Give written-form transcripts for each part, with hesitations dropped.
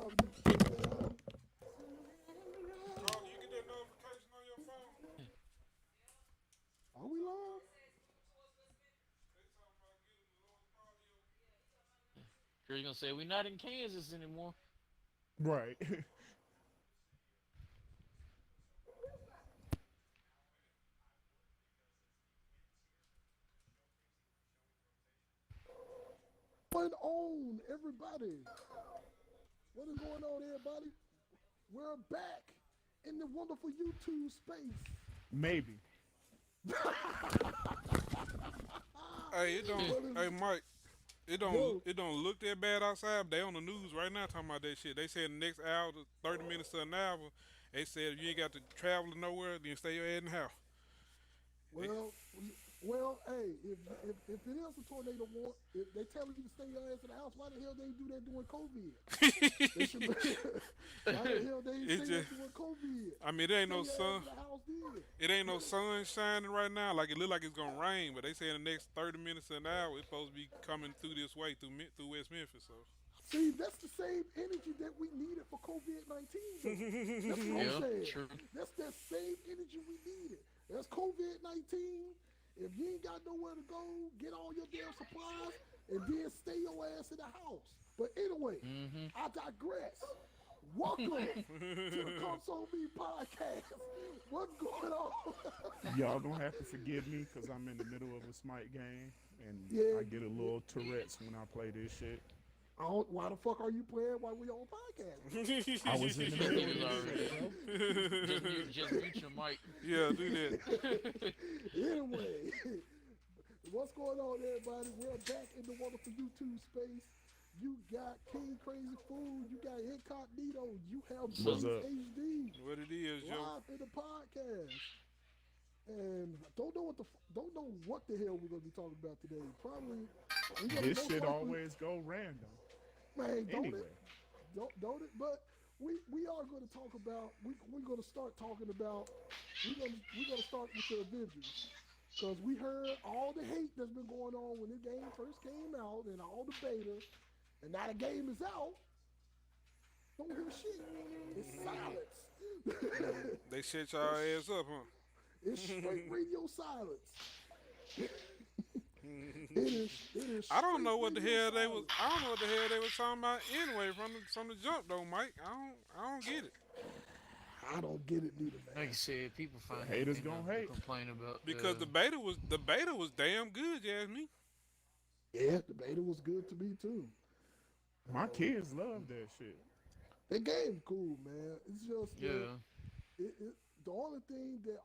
probably need to check that out. Carl, you get that notification on your phone? Are we live? They talking about getting the Lord cardio. You're gonna say we're not in Kansas anymore. Right. Going on, everybody? What is going on, everybody? We're back in the wonderful YouTube space. Maybe. Hey, it don't. What is Hey, Mike. It don't. yo? It don't look that bad outside. But they on the news right now talking about that shit. They said the next hour, to 30 minutes to an hour. They said if you ain't got to travel nowhere, then stay your head in the house. It- Well, well, hey, if it is a tornado warning, if they tell you to stay your ass in the house, why the hell they do that during COVID? They should. Why the hell they ain't it's say that just. during COVID? I mean, it ain't Stay no your ass sun. in the house then. It ain't no sun shining right now. Like it look like it's gonna rain, but they say in the next 30 minutes to an hour, it's supposed to be coming through this way through West Memphis. So See, that's the same energy that we needed for COVID-19, though. That's what I'm Yeah, saying. true. That's that same energy we needed. That's COVID-19. If you ain't got nowhere to go, get all your damn supplies and then stay your ass in the house. But anyway, I digress. Welcome to the Console Me podcast. What's going on? Y'all gonna have to forgive me because I'm in the middle of a Smite game and yeah, I get a yeah. little Tourette's when I play this shit. Why the fuck are you playing while we on podcast? I was in the He middle was of this shit, already. bro. Just mute your mic. yeah, do that. Anyway, what's going on, everybody? We're back in the wonderful YouTube space. You got King Crazy Food, you got Incognito, you have What's Blaze up? HD What it is, Joe? live in the podcast. And don't know what the hell we're gonna be talking about today. Probably we're gonna This most shit likely, always go random. man, don't it? Anyway, Don't it? But we are going to talk about we're going to start talking about we're going to start with the Avengers because we heard all the hate that's been going on when the game first came out and all the beta, and now the game is out. Don't hear shit. It's silence. They shut y'all it's ass up, huh? it's straight radio silence. It is I don't straight know what the radio hell they was. silence. I don't know what the hell they was talking about anyway from the jump though, Mike. I don't get it I don't get it neither, Like man. you said, people the find haters anything gonna to hate. complain about. because the beta was damn good. You ask me. Yeah, the beta was good to me too. My kids love that shit. The game cool, man. It's just that Yeah, the only thing that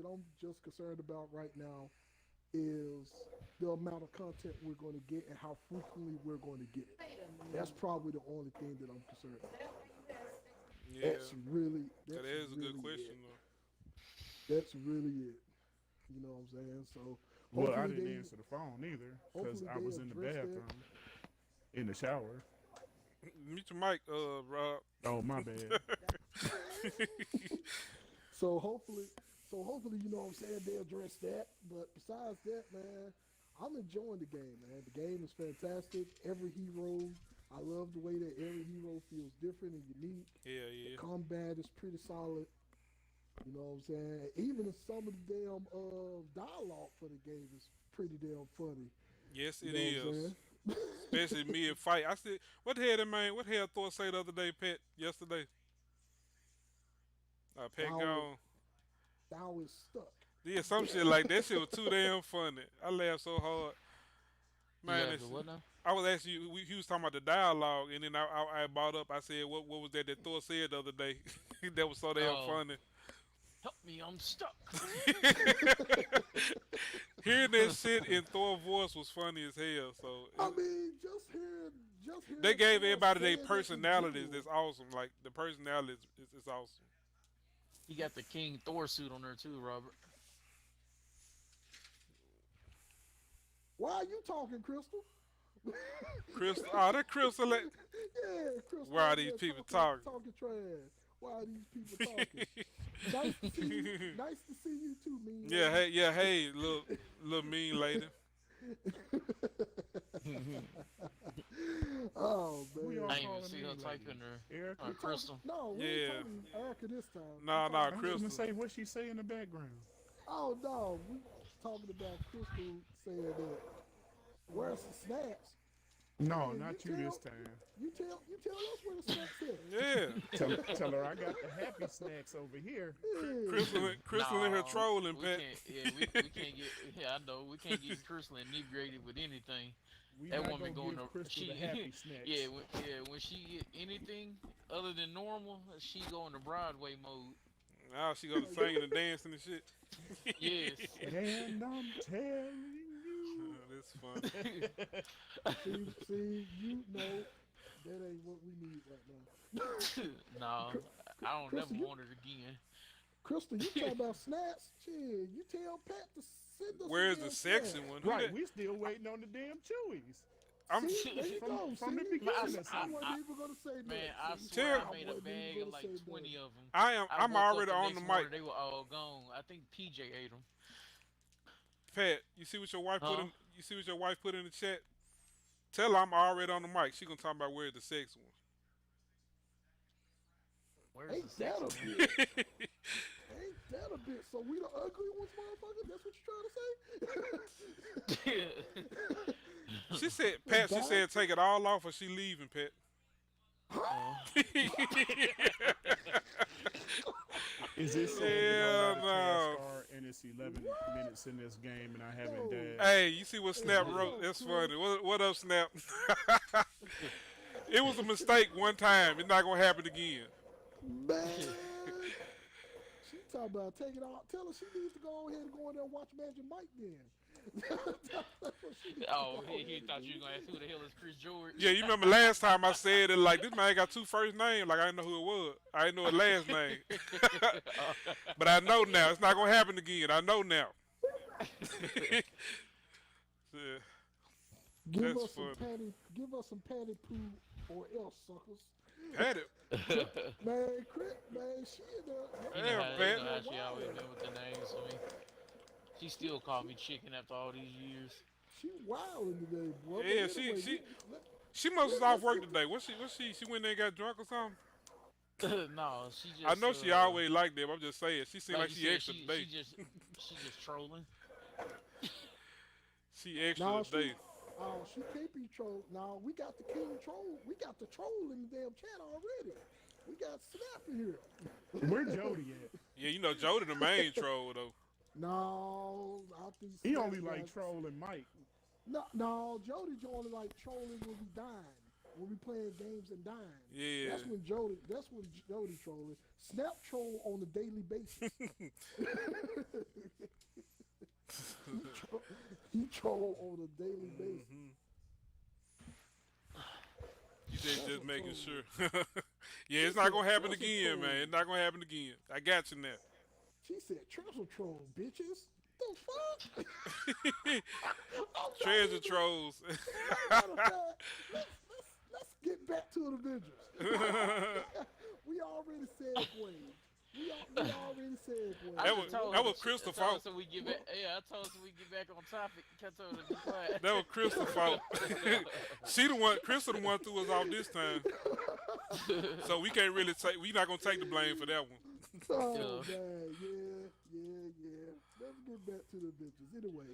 I'm just concerned about right now is the amount of content we're going to get and how frequently we're going to get it. That's probably the only thing that I'm concerned about right now. Yeah, That's that is a good really it. question though. That's really it. You know what I'm saying? So Well, I hopefully didn't they answer the phone either because hopefully I they was in the address that. bathroom in the shower. Mute your mic, Rob. Oh, my bad. So hopefully, you know what I'm saying, they address that. But besides that, man, I'm enjoying the game, man. The game is fantastic. Every hero, I love the way that every hero feels different and unique. Yeah, The yeah. combat is pretty solid. You know what I'm saying? Even some of the damn dialogue for the game is pretty damn funny. Yes, You it know what I'm is. saying? Especially mid fight. I said, what the hell, that man? What the hell Thor say the other day, Pet? Yesterday, Pet Thou gone. thou is stuck. Yeah, some shit like that. Shit was too damn funny. I laughed so hard, you man. laughed at what now? I was asking you. He was talking about the dialogue, and then I brought up. I said, what was that Thor said the other day? That was so damn Oh, funny. help me, I'm stuck. Hearing that shit in Thor voice was funny as hell. So I mean, just they hearing gave Thor everybody their saying that in personalities. That's general. awesome. Like the personality is awesome. He got the King Thor suit on there too, Robert. Why are you talking, Crystal? Crystal, oh, that Crystal. Yeah, Crystal Why are over these there people talking talking? talking trash. Why are these people talking? Nice to see you. Nice to see you too, mean lady. Yeah, hey, little mean lady. Oh Who y'all I man. didn't even calling see her mean typing her Erica. Crystal. No, we Yeah. ain't talking Erica this time. Nah, We nah, I talking- was Crystal. gonna say what she say in the background. Oh no, we talking about Crystal saying that. Where's the snacks? No, Hey, not you you this tell- time. You tell us where the snacks at. Yeah. Tell her I got the happy snacks over here. Yeah. Crystal in her No, trolling, we Pat. can't. Yeah, we can't get. Yeah, I know we can't get Crystal inebriated with anything. We That not woman gonna going give to Crystal the happy snacks. when she get anything other than normal, she go into Broadway mode. Now she goes to singing and dancing and shit. Yes. And I'm telling you. That's fun. See, you know that ain't what we need right now. No, I don't Crystal, never you- want it again. Crystal, you talking about snaps? Shit, you tell Pat to send us. Where's some the damn sexy snacks. one? Who Right, that? we still waiting on the damn Chewies. I'm See, there you go. from the See? beginning. I I- wasn't even gonna say that. Man, I See? swear Tell- I made a wasn't even bag gonna of like say that. 20 of them. I'm woke up already on the next mic. morning, They were all gone. I think PJ ate them. Pat, you see what your wife put Huh? in? You see what your wife put in the chat? Tell her I'm already on the mic. She gonna talk about where's the sex one. Where's Ain't the that a sex one? bitch? Ain't that a bitch? So we the ugly ones, motherfucker? That's what you're trying to say? She said, Pat. She said take it all off or she leaving, Pat. Is it saying Hell that I'm not a no. trash star and it's 11 minutes in this game and I haven't No. died? Hey, you see what Snap Hey, wrote? what's That's up, funny. What up, Snap? It was a mistake one time. It's not gonna happen again. Man, she talking about take it off. Tell her she needs to go ahead and go in there and watch Magic Mike then. That's what she needs to Oh, go he ahead and thought do. you were gonna ask who the hell is Chris George. Yeah, you remember last time I said it like this man got two first names. Like I didn't know who it was. I didn't know his last name. But I know now. It's not gonna happen again. I know now. Yeah. Give That's us some funny. patty. Give us some patty poo or else, suckers. Had it. Man, Chris, man, she in there. You Yeah, know how, Pat. you know how she always been with the names. I mean, she still called me chicken after all these years. She wilding today, boy. But Yeah, anyway, she- let- She must was off work today. What she went there and got drunk or something? No, she just. I know she always like that, but I'm just saying. She seemed like you she said, extra today. she just trolling. She extra No, today. she can't be trolled. Now we got the king troll. We got the troll in the damn chat already. We got Snap in here. Where Jody at? Yeah, you know Jody the main troll though. No, I think He Snap only like got- trolling Mike. No, Jody only like trolling when we dine, when we playing games and dine. Yeah. That's when Jody trolling. Snap troll on a daily basis. he troll on a daily basis. You said That's just a making troll. sure. Yeah, it's not gonna happen That's a again, troll. man. It's not gonna happen again. I got you now. She said, "Treasure troll, bitches." The fuck? I'm not Treasure even- trolls. Matter of fact, let's get back to the Avengers. We already segued. We already segued. That was Crystal I told her fault. so we get back. Yeah, I told her so we get back on topic. I told her to be quiet. That was Crystal fault. She the one. Crystal the one threw us off this time. So we can't really take. We not gonna take the blame for that one. Oh Yeah. man, yeah. Let's get back to the Avengers. Anyway,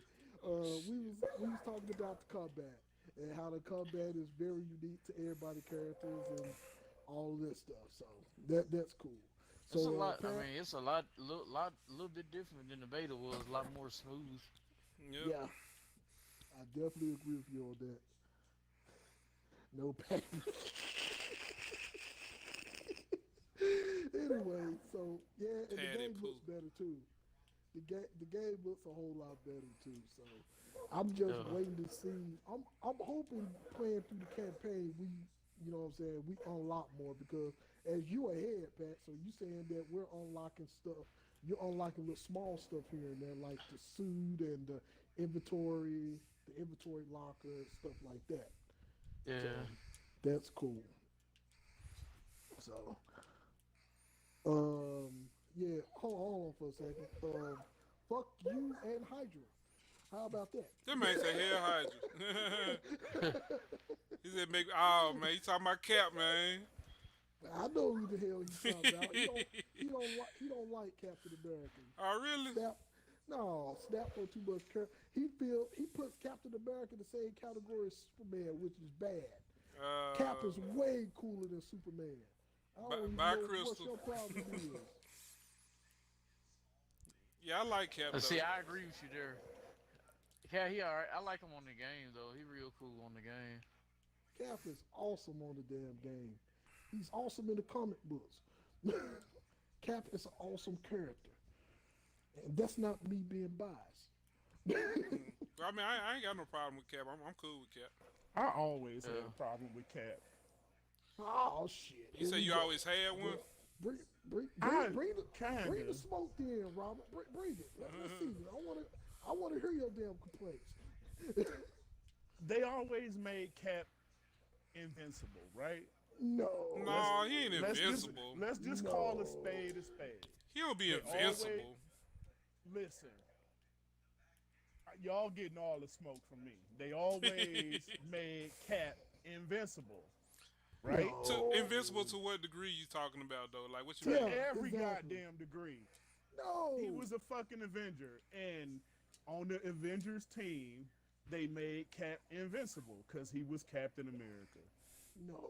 we was talking about the combat and how the combat is very unique to everybody's characters and all of that stuff. So that's cool. So It's a lot. I Pat, mean, it's a little bit different than the beta was. A lot more smooth. Yep. yeah, I definitely agree with you on that. No Pat. Anyway, so yeah, and the Patty game looks poo. better too. The game looks a whole lot better too. So I'm just waiting to see. I'm hoping playing through the campaign we, you know what I'm saying, we unlock more because as you ahead, Pat. So you saying that we're unlocking stuff. You're unlocking little small stuff here and there like the suit and the inventory locker, stuff like that. Yeah. That's cool. So, yeah. Hold on for a second. Fuck you and Hydra. How about that? That man said hell Hydra. He said make. Oh man, you talking about Cap, man? I know who the hell he's talking about. He don't like Captain America. Oh, really? Snap, no, Snap for too much. He puts Captain America in the same category as Superman, which is bad. Cap is way cooler than Superman. I don't even Bye, know Crystal. what your problem is. Yeah, I like Cap. Though. See, I agree with you there. Yeah, he alright. I like him on the game though. He real cool on the game. Cap is awesome on the damn game. He's awesome in the comic books. Cap is an awesome character. And that's not me being biased. I mean, I ain't got no problem with Cap. I'm cool with Cap. I always had a problem with Cap. Oh shit. You say you always had one? Bring the smoke then, Robert. Bring it. Let's see. I want to hear your damn complaints. They always made Cap invincible, right? No. No, he ain't invincible. Let's just call a spade a spade. He don't be invincible. Listen, y'all getting all the smoke from me. They always made Cap invincible, right? Invincible to what degree you talking about though? Like what you Yeah. mean? Every exactly. goddamn degree. No. He was a fucking Avenger, and on the Avengers team, they made Cap invincible because he was Captain America. No.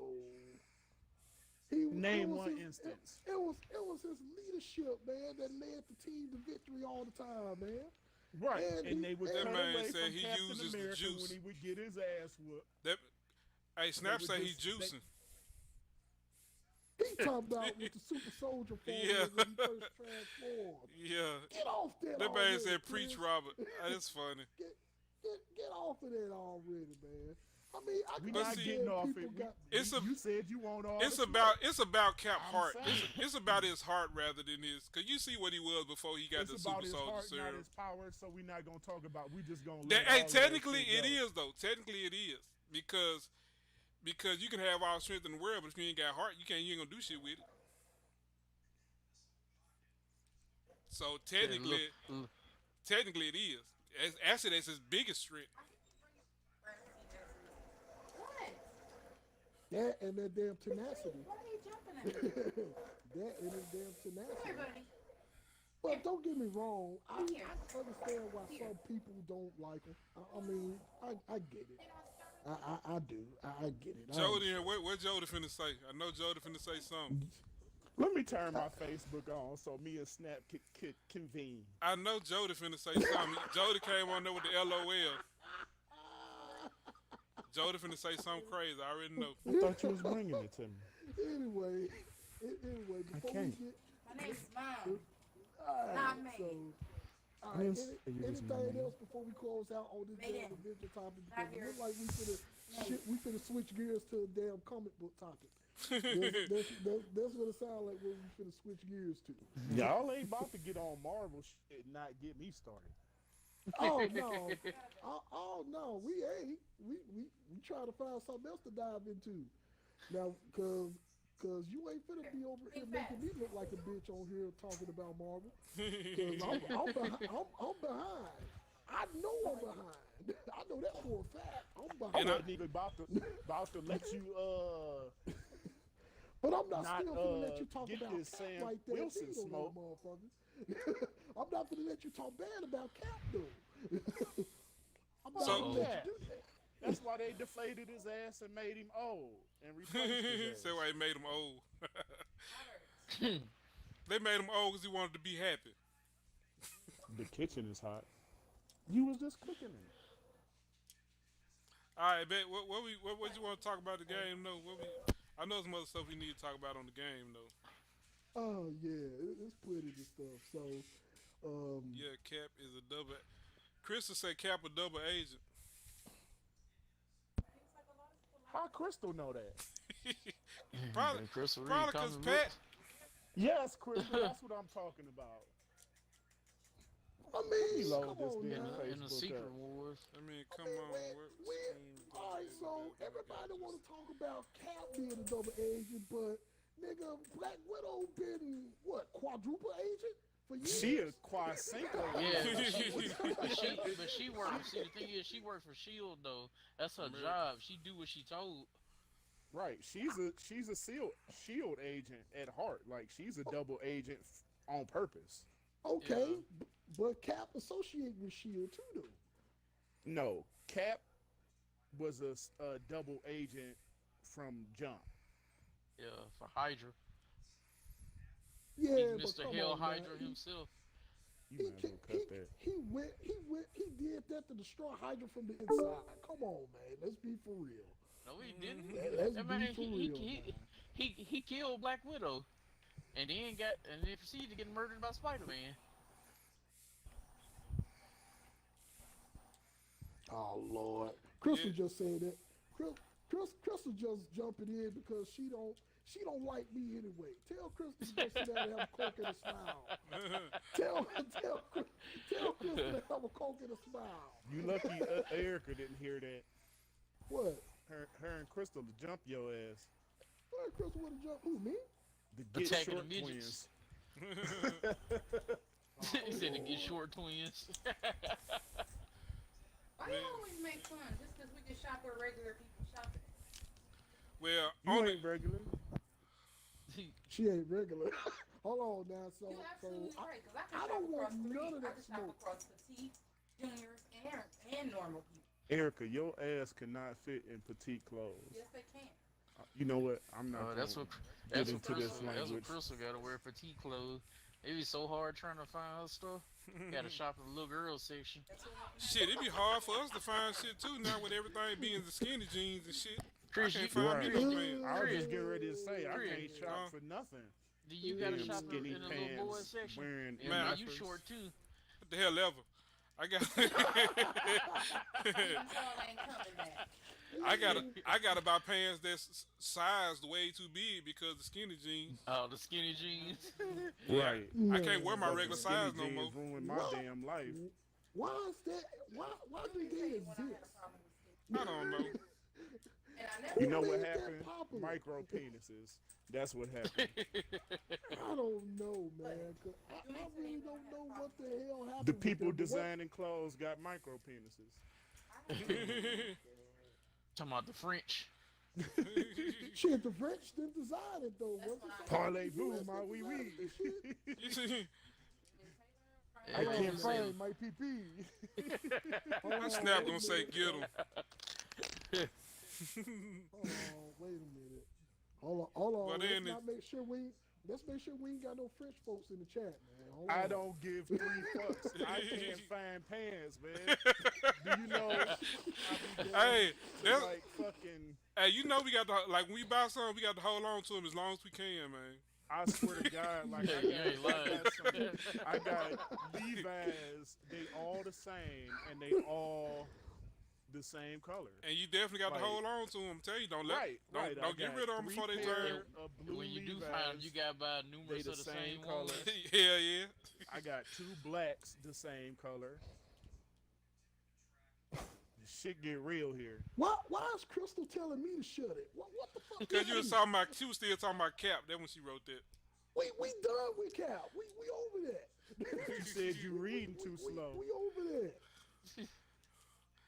Name one instance. It was his leadership, man, that led the team to victory all the time, man. Right, And they would that turn man away said from he Captain uses the America juice. when he would get his ass whooped. Hey, Snap would say he just- juicing. He talking about with the super soldier formula Yeah. when he first transformed. Yeah. Get off that That man already, said preach, Chris. Robert. That's funny. Get off of that already, man. I mean, I We can not see, getting off people it. got. You said you want all. It's the about Cap I'm heart. saying. It's about his heart rather than his. Cause you see what he was before he got It's the about super his soldier heart, not serum. his power. So we're not gonna talk about. We just gonna. That, Let hey, all of technically that shit it go. is though. Technically it is because you can have all strength in the world, but if you ain't got heart, you ain't gonna do shit with it. So technically it is. Actually, that's his biggest strength. That and that damn tenacity. What are you jumping at? That and his damn Come here, tenacity. buddy. But don't get me wrong. I Here. understand why some people don't like him. I mean, I get it. I do. I get it. Jody, what Jody finna say? I know Jody finna say something. Let me turn my Facebook on so me and Snap could convene. I know Jody finna say something. Jody came on there with the LOL. Jody finna say something crazy. I already know. I thought you was bringing it to me. Anyway, before can't. we get My name's Mom. all right, Not me. so all right, Yes, it is my anything name. else before we close out on this Made damn it. adventure topic? Not Because it here. look like we finna switch gears to a damn comic book topic. That's what it sounds like when we finna switch gears to. Y'all ain't about to get on Marvel shit and not get me started. Oh no! Oh no! We ain't. We try to find something else to dive into. Now, cause you ain't finna be over here making me look like a bitch on here talking about Marvel. Cause I'm behind. I know I'm behind. I know that for a fact. I'm behind. And That nigga about to let you But I'm not not, still gonna let you talk get about this Cap Sam like that, Wilson either, smoke. motherfucker. I'm not gonna let you talk bad about Cap though. I'm not So- gonna let you do that. That's why they deflated his ass and made him old and replaced his ass. Say why he made him old. They made him old because he wanted to be happy. The kitchen is hot. You was just cooking it. All right, bet. What you want to talk about the game? No, I know some other stuff we need to talk about on the game though. Oh yeah, it's plenty of stuff. So, Yeah, Cap is a double. Crystal said Cap a double agent. How Crystal know that? Probably, Crystal Reed probably because comic Pat. books. Yes, Crystal. That's what I'm talking about. I mean, Load come this on damn now. Facebook In the Secret up. Wars. I mean, I come mean, on. all right, so everybody want to talk about Cap being a double agent, but nigga, Black Widow been what, quadruple agent for years? She a Quasinko. Yeah, but she, worked. See, the thing is, she worked for Shield though. That's her job. She do what she told. Right. She's a shield agent at heart. Like she's a double agent on purpose. Okay, Yeah. but Cap associate with Shield too, though. No, Cap was a double agent from jump. Yeah, for Hydra. Yeah, He's but Mr. come Hell on, man. Hydra himself. You might as well cut that. He did that to destroy Hydra from the inside. Come on, man. Let's be for real. No, he didn't. Let's That be man, for real. Man. he killed Black Widow, and then proceeded to get murdered by Spider-Man. Oh Lord, Crystal Yeah. just said that. Crystal just jumping in because she don't like me anyway. Tell Crystal to go sit down and have a coke and a smile. Tell Crystal to have a coke and a smile. You lucky Erica didn't hear that. What? Her and Crystal to jump your ass. Where Crystal would have jumped? Who, me? The Get Attacking Short the midgets. twins. He said to get short twins. Why you always make fun just because we can shop where regular people shopping? Well, You only ain't regular. She ain't regular. Hold on now. So, You're absolutely right, because I I can shop don't across want three. none of I that can shop smoke. across petite, juniors, and normal people. Erica, your ass cannot fit in petite clothes. Yes, they can. You know what? I'm not. That's gonna what get that's into what this Crystal, that's what language. Crystal got to wear petite clothes. It be so hard trying to find her stuff. Got to shop in the little girl section. That's what we shit, it be hard for us to find shit too now with everything being the skinny jeans and shit. Chris, I you, can't find me Right. no pants. I was Chris, just getting ready to say I Chris. can't shop for nothing. do you got to Damn shop in skinny the little boy pants section? wearing Yeah, Man, man, you MFers. short too. What the hell ever? I got Even so, ain't coming back. I gotta buy pants that's sized way too big because the skinny jeans. Oh, the skinny jeans. Right. I can't wear my But the regular skinny size no jeans more. ruined my What? damn life. Why is that? Why do they When I had a exist? problem with it. I don't know. And I never You know Who what made that happened? popular? Micro penises. That's what happened. I don't know, man. 'Cause I really don't know what the hell happened. The with people them, but what- designing clothes got micro penises. Talking about the French. Shit, the French didn't design it though. That's Was what it? Parlez-vous, US my didn't wee design wee. this shit? You see, I Hold can't on, find man, my PP. my snap gonna say get 'em. Wait a minute. Hold on. But Let's then not make sure we ain't got no French folks in the chat, man. Hold I on. don't give 3 fucks. I can't find pants, man. Do you know? I be going Hey, that's, like fucking. hey, you know we got to like when we buy something, we got to hold on to them as long as we can, man. I swear to God, like Yeah, you ain't lying. I got Levi's. They all the same, and they all the same color. And you definitely got to Like- hold on to them. Tell you, don't let, Right, don't, right. I don't get got rid of them 3 before they pair turn. of blue When you do Levi's. find them, you got to buy numerous the of the same same color. ones. Yeah, yeah. I got 2 blacks the same color. This shit get real here. Why is Crystal telling me to shut it? What the fuck? Because you was talking about, she was still talking about Cap. That when she wrote that. We done with Cap. We over that. You said you reading too slow. We over that.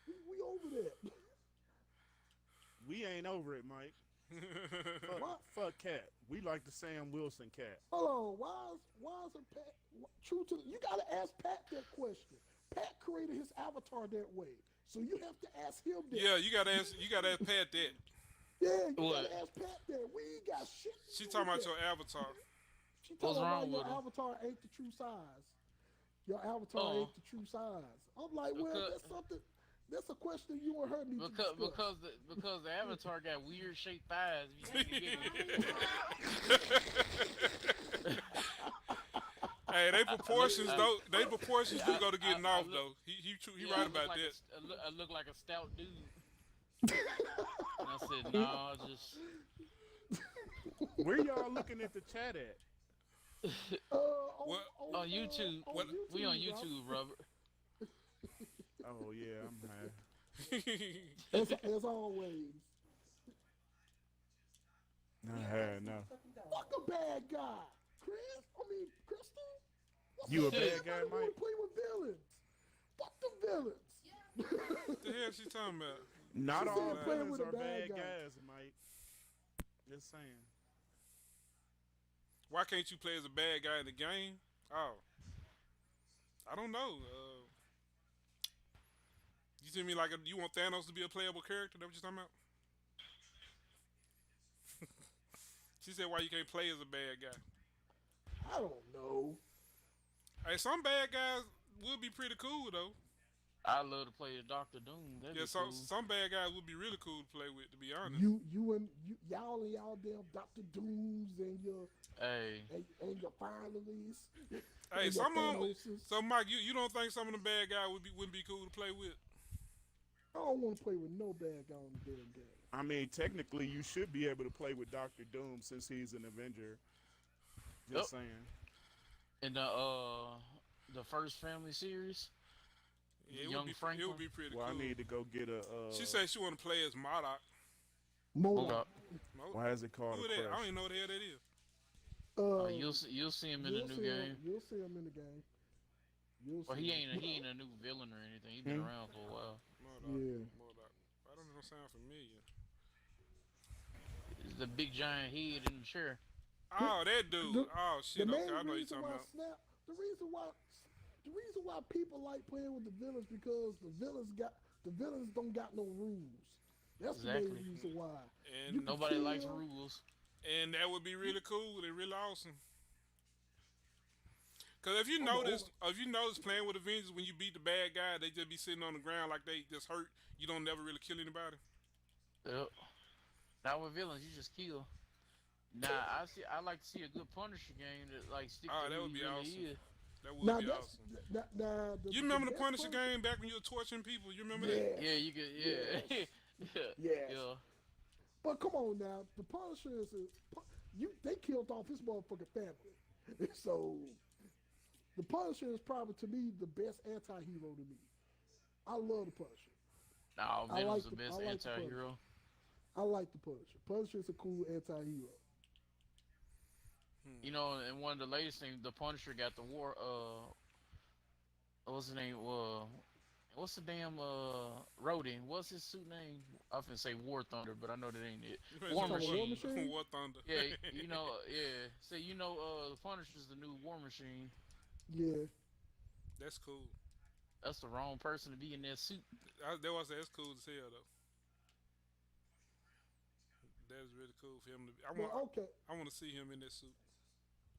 We over that. We ain't over it, Mike. Fuck Cat. We like the Sam Wilson Cat. Hold on. Why is a Pat true to? You gotta ask Pat that question. Pat created his avatar that way, so you have to ask him that. Yeah, you gotta ask Pat that. Yeah, you What? gotta ask Pat that. We ain't got shit. to She do talking about with your that. avatar. She What's talking wrong about your with him? avatar ain't the true size. Your avatar Oh. ain't the true size. I'm like, well, Because- that's something. That's a question you and her need to Because discuss. because the Avatar got weird shaped thighs. You can't get Hey, they proportions though. They proportions do go to getting I off look- though. He Yeah, right I look about like that. I look like a stout dude. And I said, nah, just Where y'all looking at the chat at? What? on YouTube. What- We on bro. YouTube, Robert. Oh yeah, I'm high. As always. Not high enough. Fuck a bad guy, Crystal. What's You a up? bad guy, Everybody wanna Mike? play with villains. Fuck the villains. What the hell she talking about? Not She all said playing villains with a are bad bad guy. guys, Mike. Just saying. Why can't you play as a bad guy in the game? Oh, I don't know. You see me like you want Thanos to be a playable character? That what you talking about? She said, "Why you can't play as a bad guy?" I don't know. Hey, some bad guys would be pretty cool though. I love to play as Doctor Doom. That'd Yeah, be some cool. some bad guys would be really cool to play with. To be honest. Y'all and y'all damn Dr. Dooms and your Hey, and your finalies. Hey, and your some of them. Thanoses. So Mike, you don't think some of the bad guys wouldn't be cool to play with? I don't want to play with no bad guy on the damn game. I mean, technically, you should be able to play with Doctor Doom since he's an Avenger. Just saying. in the first family series, Yeah, Young it Franklin. would be pretty Well, cool. I need to go get a. She said she want to play as MODOK. Hold Modoc. up. Why is it called Who a that? I don't crush? even know what the hell that is. You'll see him in the you'll new see game. You'll see him in the game. You'll Well, see he him. ain't a new villain or anything. He's been Hmm? around for a while. MODOK. Yeah. MODOK. I don't know. Sound familiar. It's the big giant head in the chair. Oh, that dude. The- Oh The shit. main Okay, I know you're reason talking why about. Snap, the reason why people like playing with the villains because the villains don't got no rules. That's the Exactly. main reason why. And You can Nobody likes kill- rules. And that would be really cool. They're really awesome. Cause if you I'm notice playing with Avengers, when you beat the bad guy, they just be sitting on the ground like they just hurt. You don't never really kill anybody. Yep. Now with villains, you just kill. Nah, I like to see a good Punisher game that like stick Oh, to that who would he be really awesome. is. That would Now be that's awesome. the You remember the best Punisher game back when you were torturing people? You remember that? Yeah. Yeah, you could. Yeah. Yes. Yeah. But come on now, the Punisher is they killed off his motherfucking family. So the Punisher is probably to me the best anti-hero to me. I love the Punisher. Nah, I Venom's like the the- best I like the anti-hero. I like the Punisher. Punisher is a cool anti-hero. You know, and one of the latest things, the Punisher got the war. What's his name? What's the damn Rodin? What's his suit name? I was gonna say War Thunder, but I know that ain't it. War talking about War Machine. Machine? War Thunder. Yeah, you know, yeah. So the Punisher's the new War Machine. Yeah. That's cool. That's the wrong person to be in that suit. That's cool as hell though. That's really cool for him to be. I want to see him in that suit.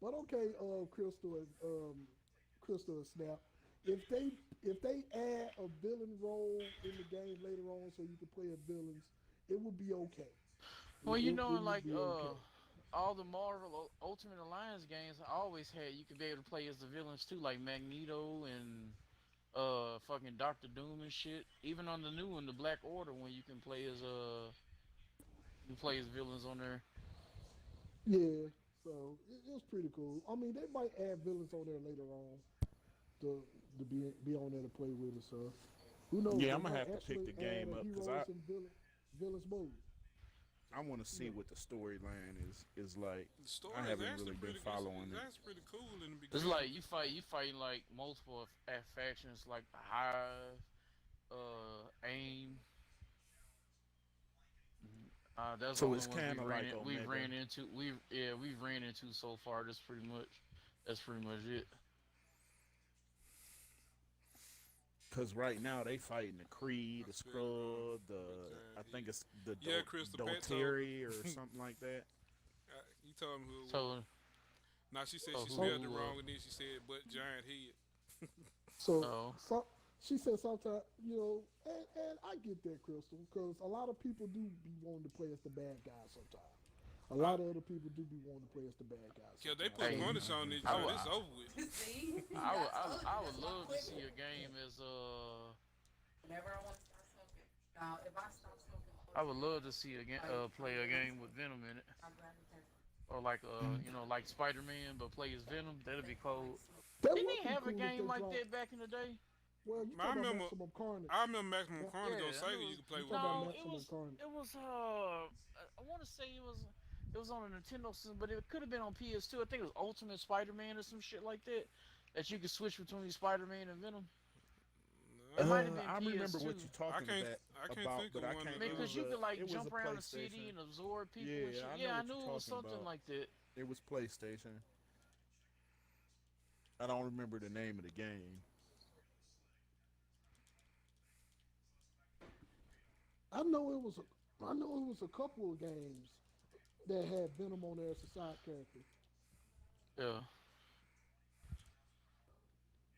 But okay, Crystal and Snap. If they add a villain role in the game later on, so you can play as villains, it would be okay. Well, you It know, would like be okay. all the Marvel Ultimate Alliance games, I always had you could be able to play as the villains too, like Magneto and fucking Doctor Doom and shit. Even on the new one, the Black Order, when you can play as villains on there. Yeah, so it was pretty cool. I mean, they might add villains on there later on to be on there to play with and stuff. Who knows? Yeah, They I'm gonna might have to pick actually the game add a up, 'cause heroes and villains mode. I want to see what the storyline is like. The story I is haven't actually really been pretty following good. it. That's pretty cool in the beginning. It's like you fighting like multiple factions, like the Hive, AIM. That's So the it's only ones kinda like we've Omega. we've ran into so far. That's pretty much it. Cause right now they fighting the Kree, the Scrub, I think it's the Crystal Doteri or something like that. You told me who it was. So Now she said Oh, she who spelled it it was. wrong, and then she said, "But giant head." So, Oh. she said sometimes, and I get that, Crystal, because a lot of people do be wanting to play as the bad guy sometimes. A lot of other people do be wanting to play as the bad guy. Yeah, they put Hey. punish on this I joint. wa- It's over with. See? I would love to see a game as Whenever I want to start smoking. Now, if I stop smoking, I would love to see play a game with Venom in it, I'll grab the test. or like like Spider-Man, but play as Venom. That'd be cool. That Didn't would he be have a cool if game they like dropped- that back in the day? Well, you I talking about remember- Maximum Carnage. I remember Maximum Carnage on Yeah, Sega. it You was- could play you with. talking about No, Maximum it Carnage. was I want to say it was on a Nintendo system, but it could have been on PS2. I think it was Ultimate Spider-Man or some shit like that. That you could switch between Spider-Man and Venom. It might have been I remember what PS2. you're talking can't- about, I can't about, think but of I one can't. that- I mean, it because was you a- could like it was jump a around the city PlayStation. and absorb people Yeah, and shit. I know Yeah, I what knew you're it was talking something about. like that. It was PlayStation. I don't remember the name of the game. I know it was a couple of games that had Venom on there as a side character. Yeah.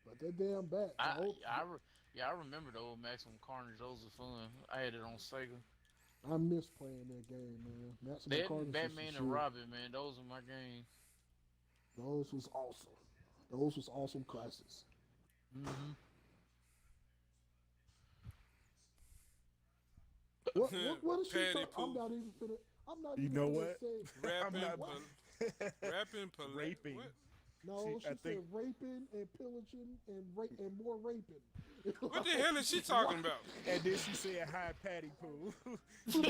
But that damn bat. I remember the old Maximum Carnage. Those were fun. I had it on Sega. I miss playing that game, man. Maximum That and Carnage was Batman some and shit. Robin, man. Those were my games. Those was awesome. Those was awesome classes. Mm-hmm. What is she Patty talking? I'm Pooh. not even finna. I'm not You even know finna what? say. Rapping, not- rapping, Raping. What? No, she I said think- raping and pillaging and more raping. What the hell is she talking about? And then she said, "Hi, Patty Pooh." You know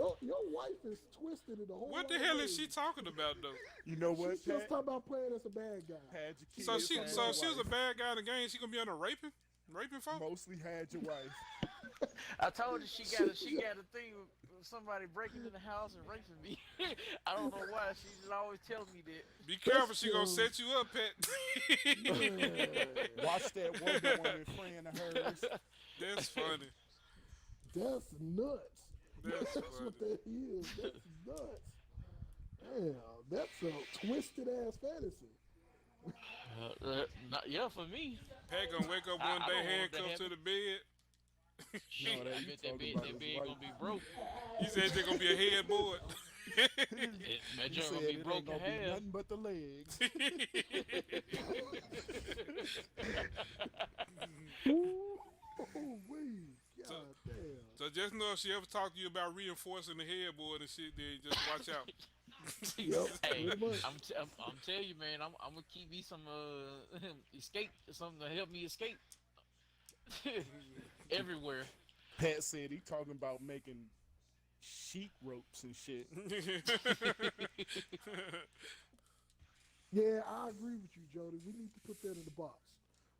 what? Your wife is twisted in the whole. What the other hell way. is she talking about though? You know what, She's just Pat? talking about playing as a bad guy. Had your kids. So she had so your she was a wife. bad guy in the game. She gonna be on a raping folk? Mostly had your wife. I told her she got a thing with somebody breaking in the house and raping me. I don't know why. She just always telling me that. Be careful, she gonna true. set you up, Pat. Watch that Wonder Woman friend of hers. That's funny. That's nuts. That's That's funny. what that is. That's nuts. Damn, that's a twisted ass fantasy. Yeah, for me. Pat gonna wake up I one don't day want that handcuffed to happen. the bed. No, I that you bet that talking bed, about that his bed wife. gonna be broke. He said they're gonna be a headboard. That He joint said gonna be it ain't broke in gonna be half. nothing but the legs. Oh, wait. God damn. So just know if she ever talk to you about reinforcing the headboard and shit, then just watch out. Yep, Hey, pretty much. I'm telling you, man. I'm gonna keep me some escape, something to help me escape everywhere. Pat said he talking about making sheep ropes and shit. Yeah, I agree with you, Jody. We need to put that in the box.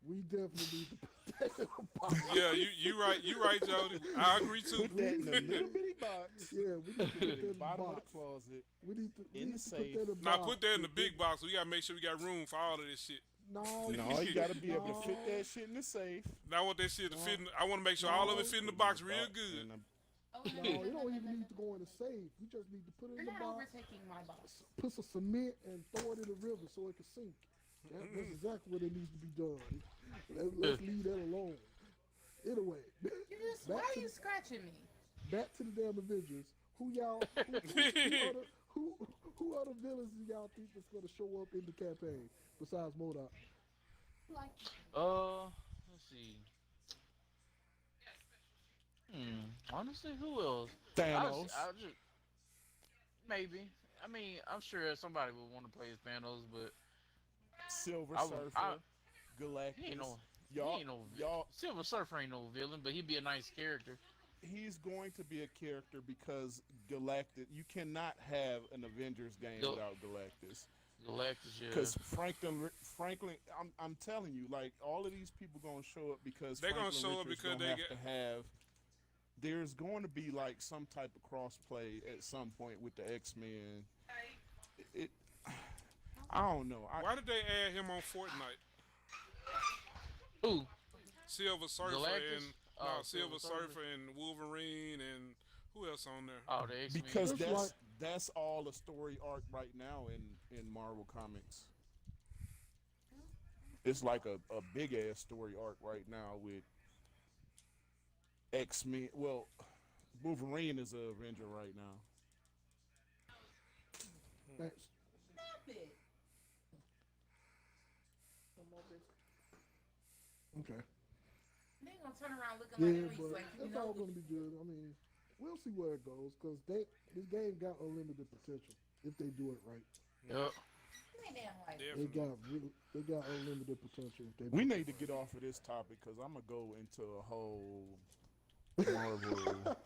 We definitely need to put that in the box. Yeah, you right, Jody. I agree too. Put that in a little bitty box. Yeah, we need to put that in the Bottom of box. the closet. We need to, in the put safe. that in the Now box. put that in the big box. We gotta make sure we got room for all of this shit. No, No, you gotta be able to fit No. that shit in the safe. Now I want that shit to fit. I want to make sure all of it fit in the box real good. And Oh, no, you don't even need to go in the safe. You just need to put it in You're the not box, overtaking my box. put some cement, and throw it in the river so it can sink. That's exactly what it needs to be done. Let's leave that alone. Anyway, Why are you scratching me? back to the damn Avengers. Who y'all? Who are the villains that y'all think that's gonna show up in the campaign besides MODOK? Like, Let's see. Honestly, who else? Thanos. I'll just maybe. I mean, I'm sure somebody would want to play as Thanos, but Silver I would- Surfer. Galactus. he ain't no. y'all, he ain't no. y'all, Silver Surfer ain't no villain, but he'd be a nice character. he's going to be a character because Galactus. You cannot have an Avengers game Gal- without Galactus. Galactus, yeah. Because Franklin, I'm telling you, like all of these people gonna show up because They gonna Franklin show up Richards because gonna they have get- to have. There's going to be like some type of crossplay at some point with the X-Men. It I don't know. Why did they add him on Fortnite? Who? Silver Surfer Galactus? and Oh, Silver Silver Surfer and Wolverine and who else on there? Oh, the X-Men. because Just that's like- that's all a story arc right now in Marvel Comics. It's like a big ass story arc right now with X-Men. Well, Wolverine is an Avenger right now. Thanks. stop it. Okay. They ain't gonna turn around looking Yeah, like but like you it's know. all gonna be good. I mean, we'll see where it goes because this game got unlimited potential if they do it right. Yep. They damn right. Definitely. They got unlimited potential if they. We do need to get off of this topic because I'm gonna go into a whole Marvel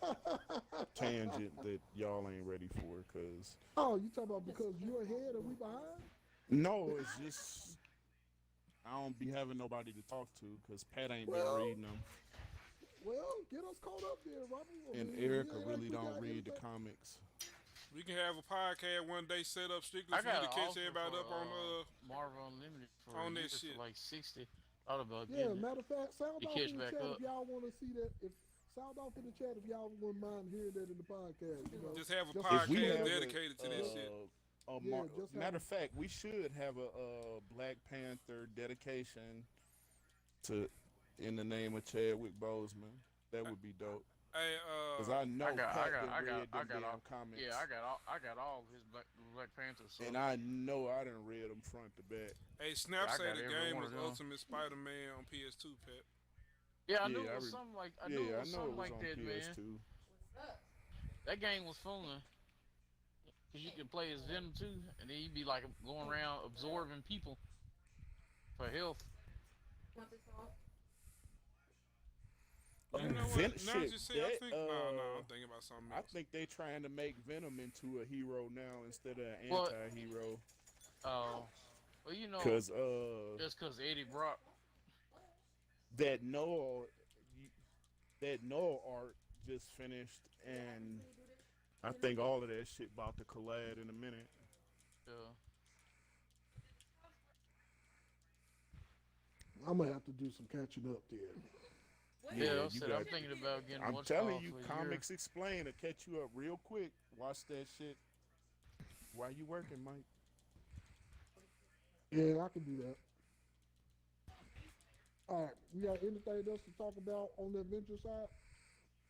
tangent that y'all ain't ready for. Cause Oh, you talking about because you're ahead and we behind? no, it's just I don't be having nobody to talk to because Pat ain't Well, been reading them, Well, get us caught up there, Robert. I and mean, Erica ain't really we don't got read the anything- comics. We can have a podcast one day set up strictly I for you got to an catch offer everybody for up on Marvel Unlimited for on a year this shit. for like 60. Thought about Yeah, getting it. matter of fact, sound You off catch in the back chat up. if y'all want to see that. If sound off in the chat if y'all wouldn't mind hearing that in the podcast. You know, Just have a Just- If we podcast have dedicated to this shit. just have matter a- of fact, we should have a Black Panther dedication to in the name of Chadwick Boseman. That would be dope. Hey, Cause I know I got, Pat I got, done I read got, I them got damn all. comics. Yeah, I got all of his Black Panther. So And I know I done read them front to back. hey, Snap I say got the every game one was of them. Ultimate Spider-Man on PS2, Pat. yeah, I Yeah, knew it I was re- something like I yeah, knew it I was know it something was like on that, man. PS2. What's up? That game was fun. Cause you can play as Venom too, and then you be like going around absorbing people for health. Want this off? You know Ven- what? Now shit, you say, I that, think, no, I'm thinking about something I else. think they trying to make Venom into a hero now instead of an Well- anti-hero. Well, you know, Cause just cause Eddie Brock. that Noah art just finished, and I think all of that shit about to collide in a minute. I'm gonna have to do some catching up there. Yeah, Yeah, I you said got- I'm thinking about getting. I'm what's telling called you, for a year. Comics Explain to catch you up real quick. Watch that shit. While you working, Mike? Yeah, I can do that. All right, we got anything else to talk about on the adventure side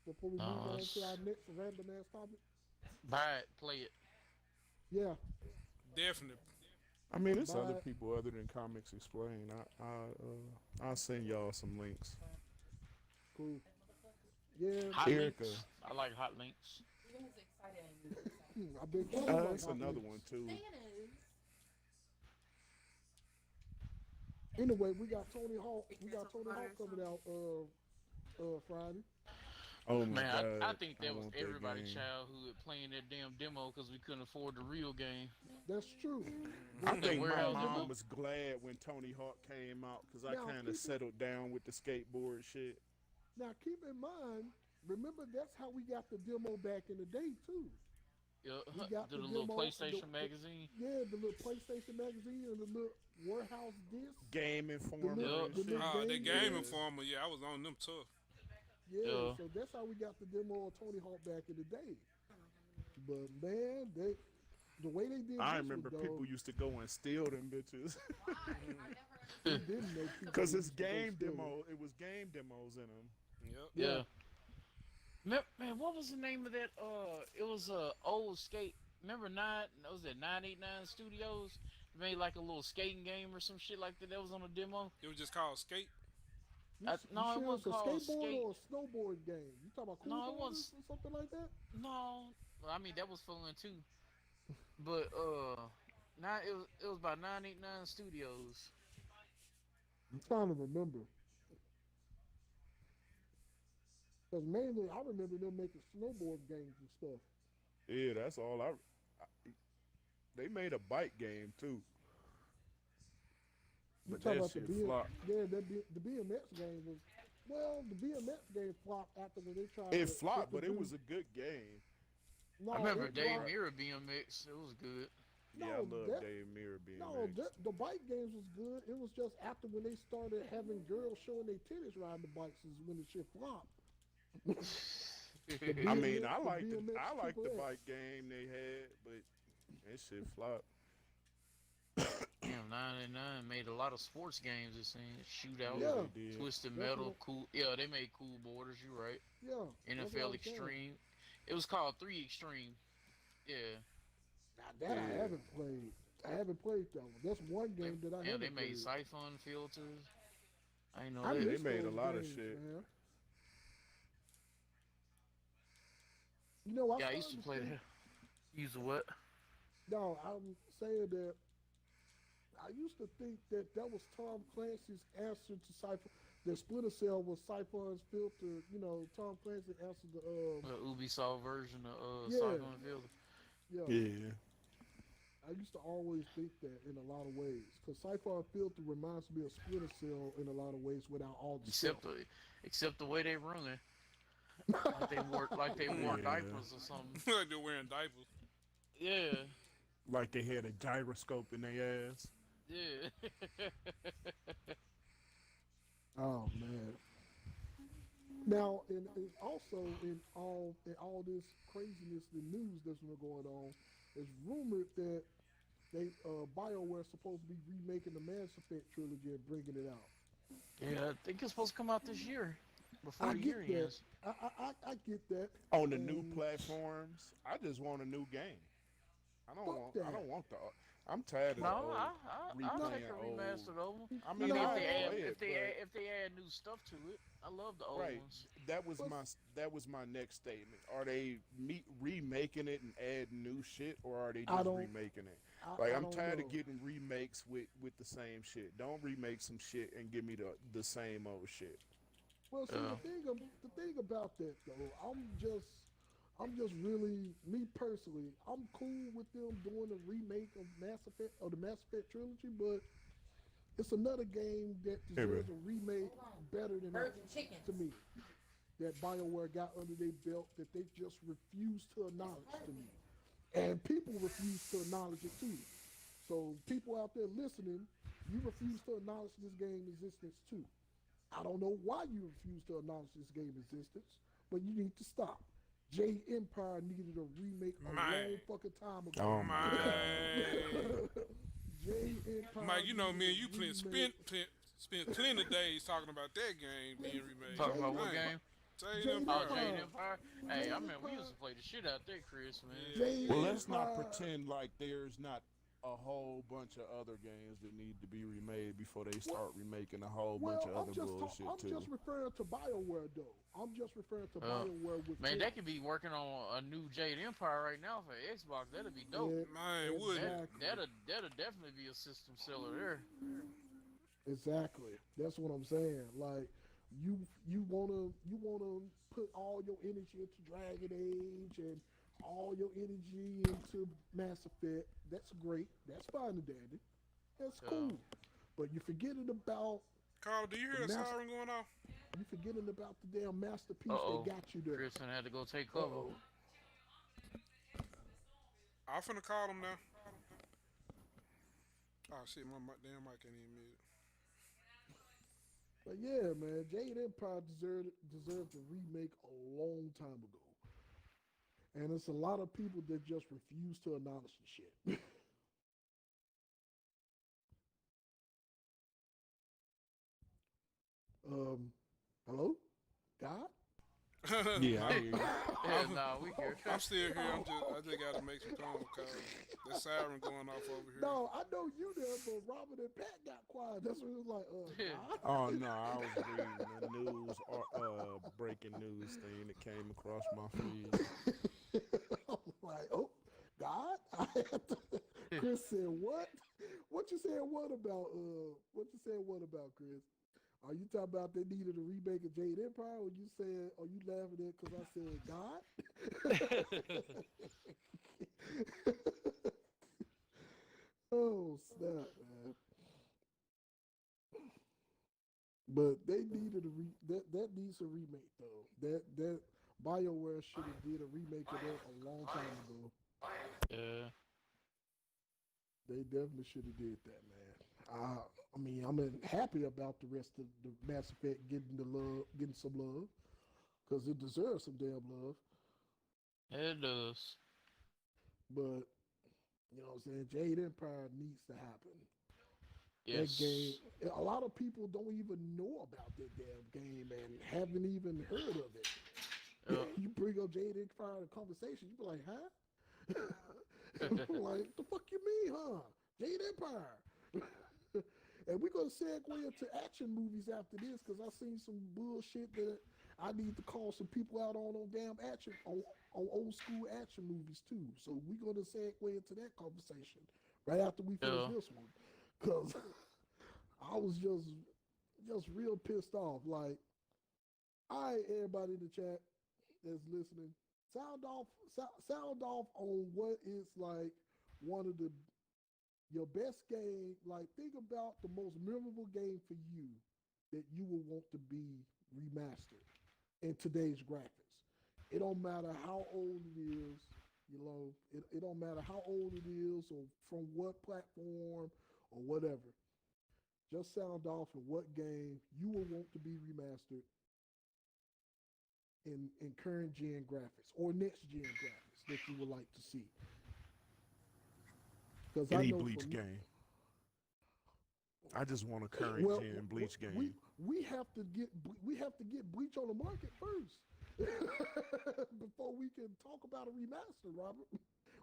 before we move on to our next random ass topic? Buy it, play it. Yeah, Definitely. I mean, it's other But- people other than Comics Explain. I'll send y'all some links. cool. Yeah, Hot Erica. links. I like hot links. You guys excited and I bet you That's like another Hot one too. Thanos. Anyway, we got Tony Hawk. We got Tony Hawk coming out Friday. Oh my Man, god! I think that was want everybody's game. childhood playing that damn demo because we couldn't afford the real game. That's true. I think my warehouse mom demo. was glad when Tony Hawk came out because I Now, kind people- of settled down with the skateboard shit. Now keep in mind, remember that's how we got the demo back in the day too. Yeah, We got the the little demo, PlayStation magazine. Yeah, the little PlayStation magazine and the little warehouse disc. Game Informer little- and the shit. little- The game Game is- Informer, yeah, I was on them tough. Yeah, Yeah. so that's how we got the demo of Tony Hawk back in the day. But man, the way they did I this remember one, people dog, used to go and steal them bitches they didn't know people because it's used to go game steal it. demo. It was game demos in them. Yep. Yeah. Man, what was the name of that? It was old skate. Remember was it 989 Studios? Made like a little skating game or some shit like that. That was on a demo. It was just called Skate. You, No, you it sure wasn't it's a called skateboard Skate. or a snowboard game. You talking about cool No, it Boarders was- or something like that? No, well, I mean that was fun too. But it was by 989 Studios. I'm trying to remember. Because mainly, I remember them making snowboard games and stuff. Yeah, that's all they made a bike game too. You But talking that about the shit flopped. Yeah, the BMX game was. Well, the BMX game flopped after when they tried. It to flopped, but get it the was new- a good game. No, I remember it Dave flopped. Mirra BMX. It was good. Yeah, I No, love that- Dave Mirra being No, the bike games was good. It was just after when they started having girls showing their titties riding the bikes is when the shit flopped. I mean, BMX, I the like the BMX Triple X. bike game they had, but that shit flopped. Damn, 989 made a lot of sports games. It seems Shootout, Yeah. They did. Twisted Definitely. Metal, cool. Yeah, they made cool borders. You're right. Yeah. that's what NFL I'm saying. Extreme. It was called 3 Extreme. Yeah. Now that I Yeah. haven't played. I haven't played that one. That's one game that I Yeah, haven't they made played. Siphon filters. I ain't know I that. They miss made a those lot of games, shit. man. You know, Yeah, I used to started play think- that. Use what? No, I'm saying that I used to think that that was Tom Clancy's answer to Cypher. That Splinter Cell was Cypher's filter. You know, Tom Clancy answered the The Ubisoft version of Yeah. Siphon filter. yeah. Yeah. I used to always think that in a lot of ways, because Sci-Fi Filter reminds me of Splinter Cell in a lot of ways without all the Except stealth. the except the way they run it, like they wore Yeah. diapers or something. Like they're wearing diapers. Yeah, Like they had a gyroscope in their ass. yeah. Oh man. Now, and also in all this craziness, the news that's been going on, it's rumored that BioWare's supposed to be remaking the Mass Effect trilogy and bringing it out. Yeah, I think it's supposed to come out this year, before I the get year that. ends. I get that. On the new And platforms, I just want a new game. fuck I that. don't want the. I'm tired of No, the old I'll take replaying a old. remastered over. I You mean, know, No, I'll play it, but if they add new stuff to it, I love the old right. ones. but That was my next statement. Are they remaking it and adding new shit, or are they I just don't remaking it? Like I I'm don't tired know. of getting remakes with the same shit. Don't remake some shit and give me the same old shit. Well, see, Uh, the thing about that though, I'm just really me personally. I'm cool with them doing a remake of Mass Effect or the Mass Effect trilogy, but it's another game that Hey man. deserves a remake Hold on. better than that Virgin chickens. to me. That BioWare got under their belt that they just refuse to acknowledge to me, and people refuse to acknowledge it too. So people out there listening, you refuse to acknowledge this game existence too. I don't know why you refuse to acknowledge this game existence, but you need to stop. Jade Empire needed a remake a Man. long fucking time ago. Oh my Man. Jade Empire. Mike, you know me and needed you a remake. spent plenty of days talking about that game being remade. talking about what Man, game? Jade Jade Oh, Empire. Jade Empire. Empire. Hey, Jade I remember we used Empire. to play the shit out there, Chris, man. Yeah. Jade Well, let's not Empire. pretend like there's not a whole bunch of other games that need to be remade before they start remaking a whole bunch Well, of other bullshit I'm too. just referring to BioWare though. I'm just referring to Uh, BioWare with Man, Jade. they could be working on a new Jade Empire right now for Xbox. That'd be dope. Yeah, Man, wouldn't it? exactly. That'll definitely be a system seller there. Exactly. That's what I'm saying. Like you wanna put all your energy into Dragon Age and all your energy into Mass Effect. That's great. That's fine and dandy. That's Yeah. cool. But you're forgetting about Carl, do you hear the Mass- siren going off? you forgetting about the damn masterpiece Uh-oh. that got you there. Kristen had to go take cover. Uh-oh. I'm finna call him now. Oh shit, damn mic ain't even muted. But yeah, man, Jade Empire deserved a remake a long time ago. And it's a lot of people that just refuse to acknowledge the shit. Hello? God? Yeah, I hear you. Yeah, nah, we here. I'm still here. I just gotta make some phone calls. The siren going off over here. No, I know you there, but Robert and Pat got quiet. That's what it was like, God? Oh no, I was reading the news or breaking news thing that came across my feed. I was like, oh, God? I had to, Chris said, what? What you saying what about, Chris? Are you talking about they needed a remake of Jade Empire, or you said, are you laughing at because I said God? Oh, snap, man. But they needed that needs a remake though. That BioWare should have did a remake of that a long time ago. Yeah. They definitely should have did that, man. I mean, I'm happy about the rest of the Mass Effect getting some love, because it deserves some damn love. It does. But you know what I'm saying? Jade Empire needs to happen. That Yes. game, a lot of people don't even know about that damn game and haven't even heard of it. Yeah. You bring up Jade Empire in conversation, you be like, huh? Like, the fuck you mean, huh? Jade Empire. And we're gonna segue into action movies after this, because I seen some bullshit that I need to call some people out on damn action on old school action movies too. So we're gonna segue into that conversation right after we finish Yeah. this one. Cause I was just real pissed off. Like, all right, everybody in the chat that's listening, sound off on what is like one of the your best game, like think about the most memorable game for you that you will want to be remastered in today's graphics. It don't matter how old it is, it don't matter how old it is or from what platform or whatever. Just sound off of what game you will want to be remastered in current gen graphics or next gen graphics that you would like to see. Because I Any know Bleach for me, game. I just want a current well, gen Bleach game. we have to get Bleach on the market first before we can talk about a remaster, Robert.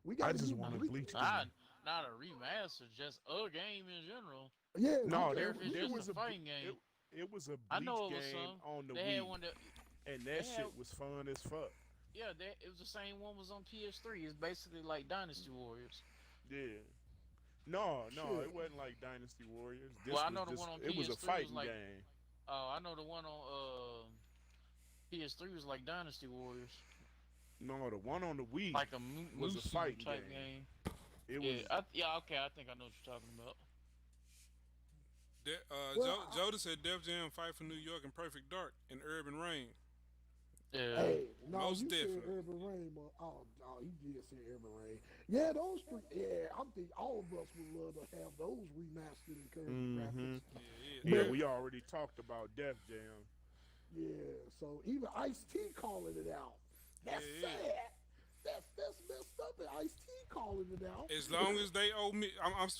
We got I to just get want a Bleach. Bleach Not game. not a remaster, just a game in general. Yeah, No, we- care there, if it's there just was a a fighting game. it was a I Bleach know it was game some. on the They Wii, had one that and they that had- shit was fun as fuck. yeah, it was the same one was on PS3. It's basically like Dynasty Warriors. Yeah. No, Shit. it wasn't like Dynasty Warriors. This Well, I was know the just, one on it was a PS3 was fighting like- game. I know the one on PS3 was like Dynasty Warriors, No, the one on the Wii like a was a Musu fighting type game. game. It Yeah, was okay, I think I know what you're talking about. Well, Joda said Def Jam Fight for New York and Perfect Dark and Urban Reign. Yeah. Hey, no, Most you definitely. said Urban Rain, but he did say Urban Rain. Yeah, those three. Yeah, I'm think all of us would love to have those remastered in current graphics. yeah. But- We already talked about Def Jam. Yeah, so even Ice T calling it out. That's Yeah. sad. That's messed up. And Ice T calling it out. As long as they owe me,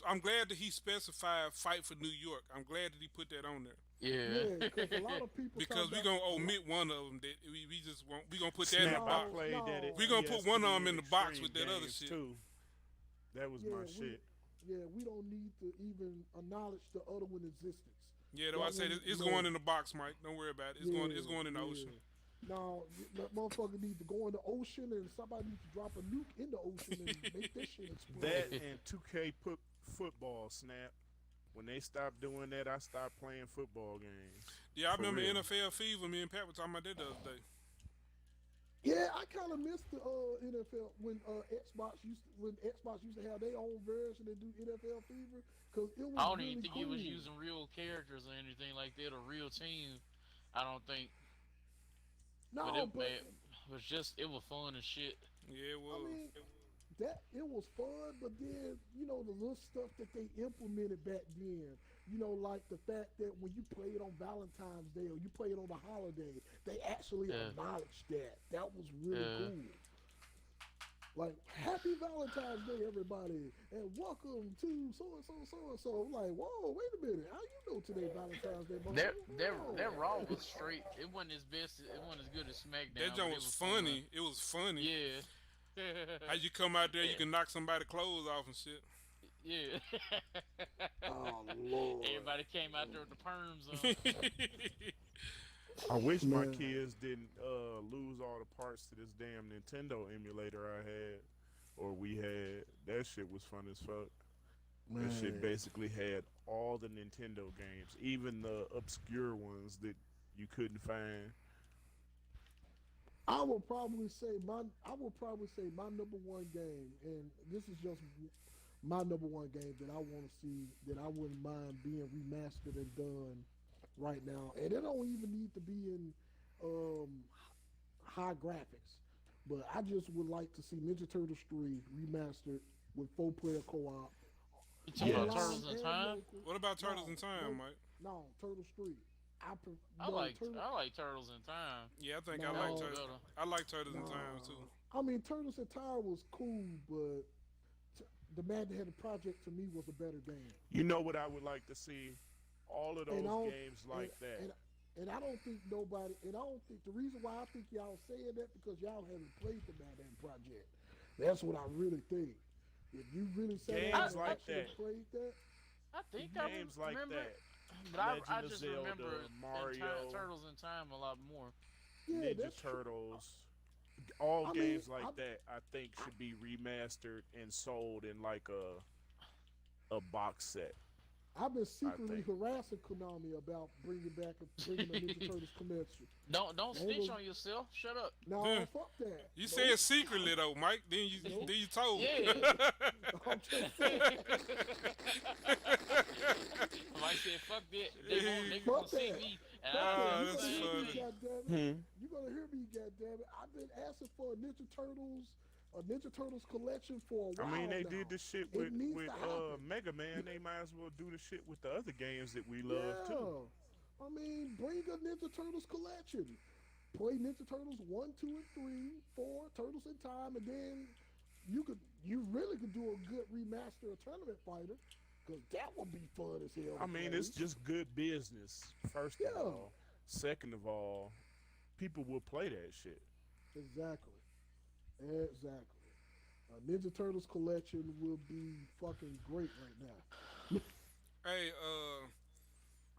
I'm glad that he specified Fight for New York. I'm glad that he put that on there Yeah. Yeah, because a lot of people because talk we about- gonna omit one of them. That we just won't. We gonna put that in the Snap, I box. played that at We gonna put one of 'em in the box Extreme with that other Games, shit. too. That was Yeah, my we- shit. Yeah, we don't need to even acknowledge the other one existence. Yeah, though I That said one- it's no. going in the box, Mike. Don't worry about it. It's going in the Yeah. ocean. No, that motherfucker need to go in the ocean and somebody needs to drop a nuke in the ocean and make this shit explode. That and 2K put football snap. When they stopped doing that, I stopped playing football games. Yeah, I For remember real. NFL Fever. Me and Pat were talking about that the other day. Yeah, I kind of missed the NFL when Xbox used to have their own version and do NFL Fever because it was I don't really even think cool. he was using real characters or anything like that, a real team. I don't think. No, But it, but it was just, it was fun and shit. Yeah, it was. I mean, that it was fun, but then the little stuff that they implemented back then, like the fact that when you play it on Valentine's Day or you play it on a holiday, they actually Yeah. acknowledged that. That was really Yeah. cool. Like, happy Valentine's Day, everybody, and welcome to so and so, so and so. I'm like, whoa, wait a minute, how you know today Valentine's Day? That Raw was straight. It wasn't as best. It wasn't as good as SmackDown. that but joint it was fun. funny. It was funny. Yeah. How you come out there, you can knock somebody's clothes off and shit. Yeah. Oh Lord. Everybody came out there with the perms on. I wish my Man. kids didn't lose all the parts to this damn Nintendo emulator I had or we had. That shit was fun as fuck. That shit basically had all the Nintendo games, even the obscure ones that you couldn't find. I will probably say my number one game, and this is just my number one game that I want to see, that I wouldn't mind being remastered and done right now. And it don't even need to be in high graphics, but I just would like to see Ninja Turtles 3 remastered with 4-player co-op. You talking about Yes. Turtles in Time? What about Turtles No, in Time, no. Mike? No, Turtles 3. I like Turtles in Time. Yeah, I think No. I like No. Turtles. I like Turtles in No. Time too. I mean, Turtles in Time was cool, but the Man That Had a Project to me was a better game. You know what I would like to see? All of those And I'll- games like that. And I don't think nobody, and I don't think the reason why I think y'all saying that because y'all haven't played the Madden Project. That's what I really think. If you really sat Games down and like actually that. played that, I think Games I like remember. that. But Legend I of just Zelda, remember Mario. Turtles in Time a lot more. yeah, Ninja that's true. Turtles. All I games mean, like that, I think, should be remastered and sold in like a box set. I've been secretly think. harassing Konami about bringing a Ninja Turtles convention. Don't They snitch was- on yourself. Shut up. No, Yeah. fuck that. You Nope. said secretly though, Mike. Nope. Then you told. Yeah. I'm just saying. Like I said, fuck that. They Fuck gonna see that. me, and Fuck I that. do You that's the gonna same hear me, funny. thing. goddammit. You gonna hear me, goddammit. I've been asking for a Ninja Turtles collection for a I while mean, they now. did the shit It with needs to happen. Mega Man. They might as well do the shit with the other games that we love too. I mean, bring a Ninja Turtles collection. Play Ninja Turtles 1, 2, and 3, 4, Turtles in Time, and then you really could do a good remaster of Tournament Fighter, because that would be fun as hell. I to mean, play. it's just good business. First Yeah. of all, second of all, people will play that shit. Exactly. A Ninja Turtles collection will be fucking great right now. Hey,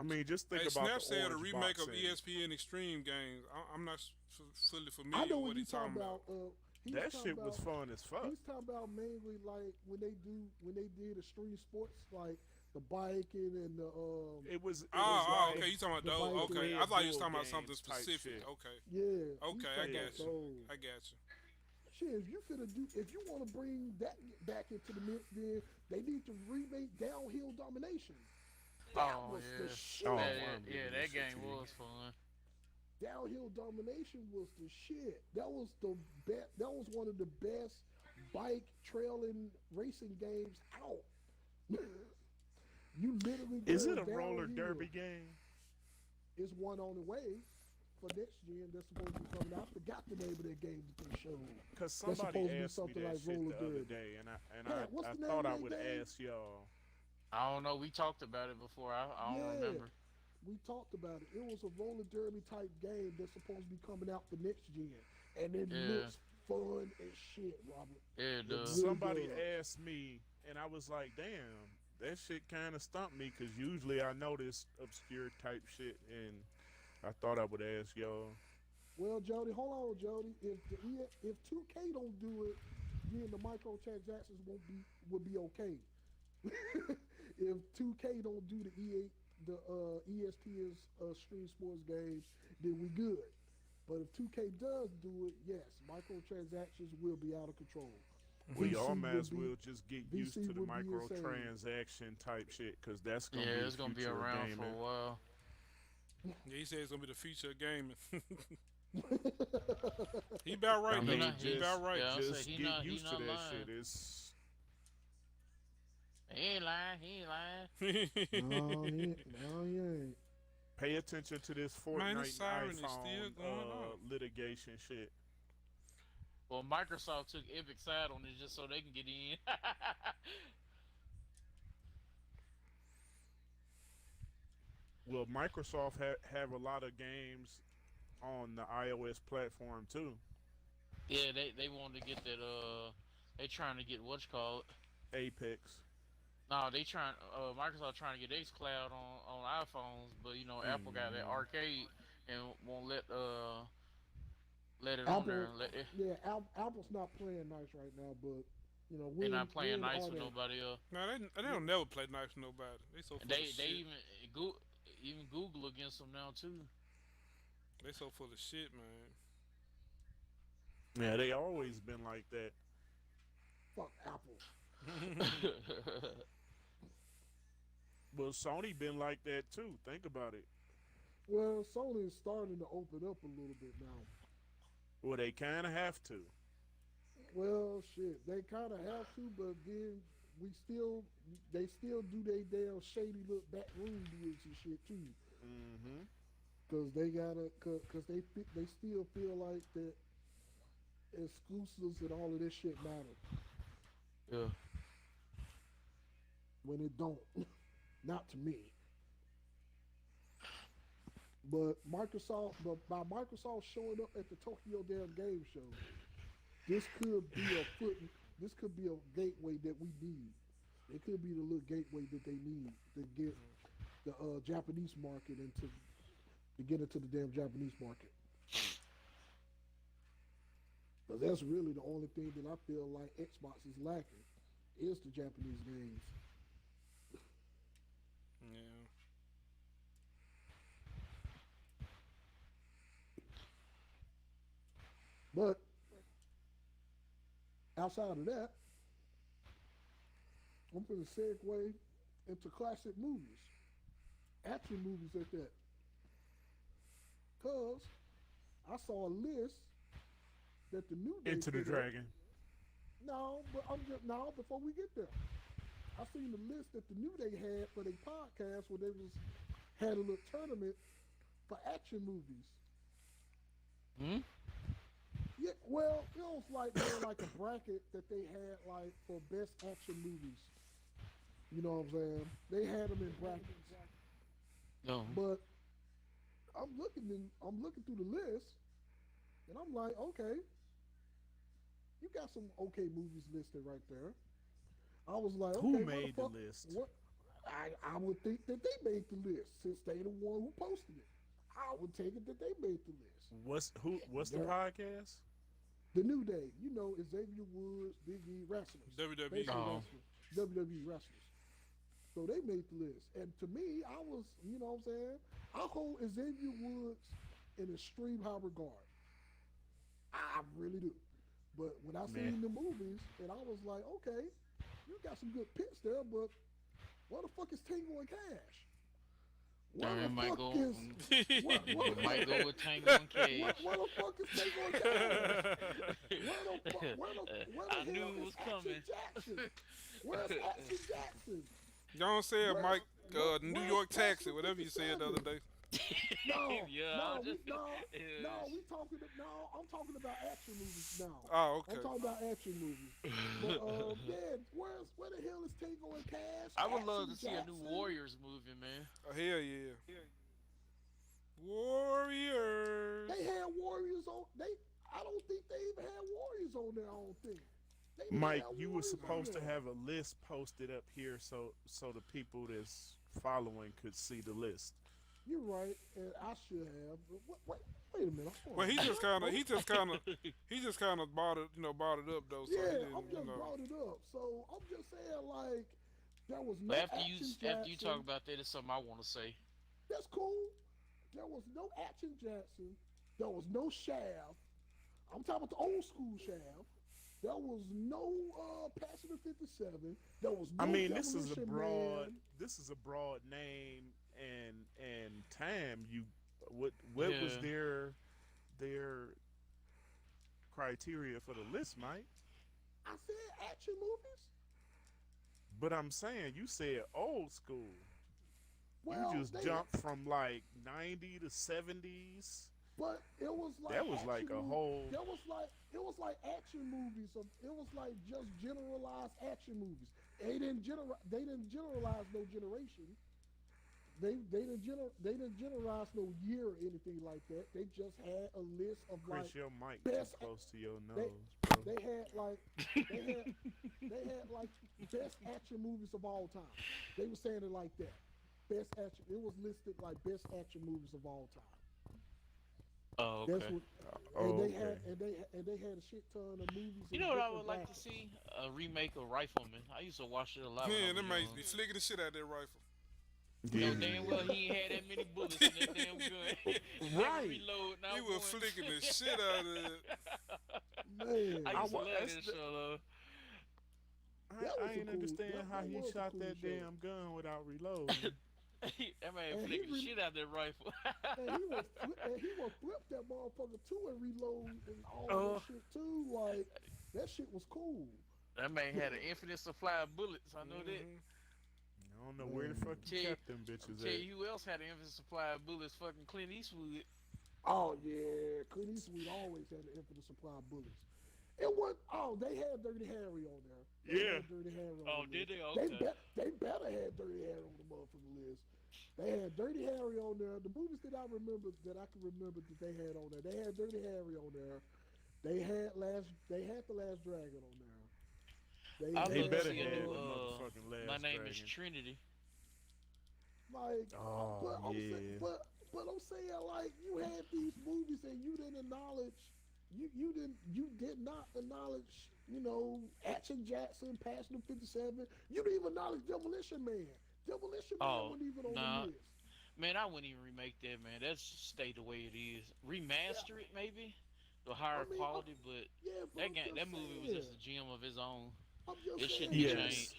I mean, just think hey, about Snap the said a orange remake box of E set. ESPN Extreme games. I'm not fully I familiar know with what what he's he's talking about. He's That talking shit was about- fun as fuck. He's talking about mainly like when they did extreme sports, like the biking and the It was. Oh, like okay. You talking about the those? bike Okay, Red I thought you was Bull talking about something games type specific. shit. Okay, yeah. Okay, I he's got talking you. about those. I got you. Shit, if you want to bring that back into the mix, then they need to remake Downhill Domination. That Oh, was yeah. the shit. Oh, Yeah, I'm yeah, giving that this shit game to you. was fun. Downhill Domination was the shit. That was the best. That was one of the best bike trailing racing games out. You literally Is go it a roller downhill. derby game? It's one on the way for next gen that's supposed to be coming out. I forgot the name of that game that they showed. Because That's somebody supposed to be asked me something that like shit roller the other derby. day, and Yeah, what's I the name thought of I that would game? ask y'all. I don't know. We talked about it before. I don't Yeah. remember. We talked about it. It was a roller derby type game that's supposed to be coming out for next gen, and it Yeah. looks fun as shit, Robert. Yeah, it does. really Somebody does. asked me, and I was like, damn, that shit kind of stumped me because usually I know this obscure type shit, and I thought I would ask y'all. Well, Jody, hold on, Jody. If 2K don't do it, then the microtransactions will be okay. If 2K don't do the ESPN's stream sports games, then we good. But if 2K does do it, yes, microtransactions will be out of control. We all VC might will as be- well just get VC used to the would be insane. microtransaction type shit because that's gonna Yeah, be it's the gonna be future of around for gaming. a while. Yeah, he said it's gonna be the future of gaming. He about right I though. mean, He about right. yeah. I'll say just he get not- he used to not that lying. shit. It's He ain't lying. He ain't lying. No, he ain't. pay attention to this Man, Fortnite this siren is iPhone still going on. litigation shit. Well, Microsoft took Epic side on it just so they can get in. Well, Microsoft have a lot of games on the iOS platform too. Yeah, they wanted to get that. They trying to get what's called. Apex. No, they trying. Microsoft trying to get XCloud on iPhones, but you know Apple got that arcade and won't let it on there. Apple, yeah, Apple's not playing nice right now, but you know They're we're not playing we're nice on with that. nobody else. No, they don't never play nice with nobody. They so full They of they shit. even Google against them now too. They so full of shit, man. Yeah, they always been like that. Fuck Apple. Well, Sony been like that too. Think about it. Well, Sony is starting to open up a little bit now. Well, they kind of have to. Well, shit, they kind of have to, but then they still do their damn shady little back room deals and shit too. Mm-hmm. Cause they they still feel like that exclusives and all of this shit matter Yeah. when it don't. Not to me. But by Microsoft showing up at the Tokyo damn game show, this could be a gateway that we need. It could be the little gateway that they need to get the Japanese market to get into the damn Japanese market. But that's really the only thing that I feel like Xbox is lacking is the Japanese games. Yeah. But outside of that, I'm gonna segue into classic movies, action movies at that. Cause I saw a list that the New Day Into the put up. Dragon. No, but I'm just now before we get there. I seen the list that the New Day had for their podcast where they was had a little tournament for action movies. Hmm? Yeah, well, it was like more like a bracket that they had like for best action movies. You know what I'm saying? They had them in brackets, No. but I'm looking through the list, and I'm like, okay, you got some okay movies listed right there. I was like, Who okay, made the motherfucker, list? what? I would think that they made the list since they the one who posted it. I would take it that they made the list. What's the Yeah. podcast? The New Day, you know, Xavier Woods, Big E wrestlers, WWE. basically Oh. wrestlers, WWE wrestlers. So they made the list, and to me, I was, you know, what I'm saying, I hold Xavier Woods in extreme high regard. I really do. But when I Man. seen the movies, and I was like, okay, you got some good picks there, but where the fuck is Tango and Cash? Where the Darren might fuck go. is what, Might go with Tango and Cage. where the fuck is Tango and Cash? Where the I knew hell it is was Action coming. Jackson? Where's Action Jackson? Y'all said Where- Mike, New where's York Taxi, Special whatever you said the other day. No, Yeah, no, I'm we, just- no, yeah. no, we talking. No, I'm talking about action movies now. Oh, okay. I'm talking about action movies. But yeah, where the hell is Tango and Cash? I would love Action to see a new Jackson? Warriors movie, man. Oh, hell yeah. Warriors. They had Warriors on. I don't think they even had Warriors on there. I don't think. They didn't Mike, have you were Warriors on supposed to there. have a list posted up here so the people that's following could see the list. You're right, and I should have. But wait a minute. hold Well, on. he just kind of brought it up though. So Yeah, he didn't, I'm just brought it up. So I'm just saying, like, there was no But after you Action talk Jackson. about that, it's something I want to say. That's cool. There was no Action Jackson. There was no Shaft. I'm talking about the old school Shaft. There was no Passenger 57. There was no I mean, this is a Demolition broad Man. name and time. What was Yeah. their criteria for the list, Mike? I said action movies. But I'm saying you said old school. Well, You just they- jumped from like 90 to 70s. But it was like That was like action a mov- whole. It was like action movies. It was like just generalized action movies. They didn't generalize no generation. They didn't generalize no year or anything like that. They just had a list of Chris, like your mic best- too close to your they- nose, bro. they had like they had like best action movies of all time. They were saying it like that. Best action. It was listed like best action movies of all time. Oh, That's okay. what. Oh, And they okay. had and they had a shit ton of movies. You in know what I different would like to brackets. see? A remake of Rifleman. I used to watch it a lot. when I Man, them was mates young. be flicking the shit out of that rifle. You know damn well he ain't had that many bullets in that damn gun. Right. Reload, now He was going. flicking the shit out of it. Man, I used to wa- love that's that the- show. That was I a ain't cool- understand that- how that he was a shot cool that show. damn gun without reloading. That man And he flicking the re- shit out that rifle. and he would flip that motherfucker too and reload and all Oh. that shit too. Like that shit was cool. That man had an infinite supply of bullets. I know that. Mhm. I don't know where the fuck you Tell you- kept them bitches Tell at. you who else had an infinite supply of bullets? Fucking Clint Eastwood. Oh yeah, Clint Eastwood always had an infinite supply of bullets. It was they had Dirty Harry on there. They Yeah. had Dirty Harry on Oh, the did list. they? Okay. They better have Dirty Harry on the motherfucking list. They had Dirty Harry on there. The movies that I remember that I can remember that they had on there. They had Dirty Harry on there. They had the Last Dragon on there. I They love to better see a have new, motherfucking Last My name is Dragon. Trinity. like Oh, but I'm yeah. saying, but I'm saying like you had these movies and you didn't acknowledge you did not acknowledge Action Jackson, Passion of 57. You didn't even acknowledge Demolition Man. Demolition Man Oh, wasn't even on nah. the list. Man, I wouldn't even remake that, man. That's just stay the way it is. Yeah, Remaster it, maybe, to I higher mean, quality, but yeah, but that I'm game, just that movie was saying. just a gem of its own. I'm just It shouldn't saying be because Yes. changed.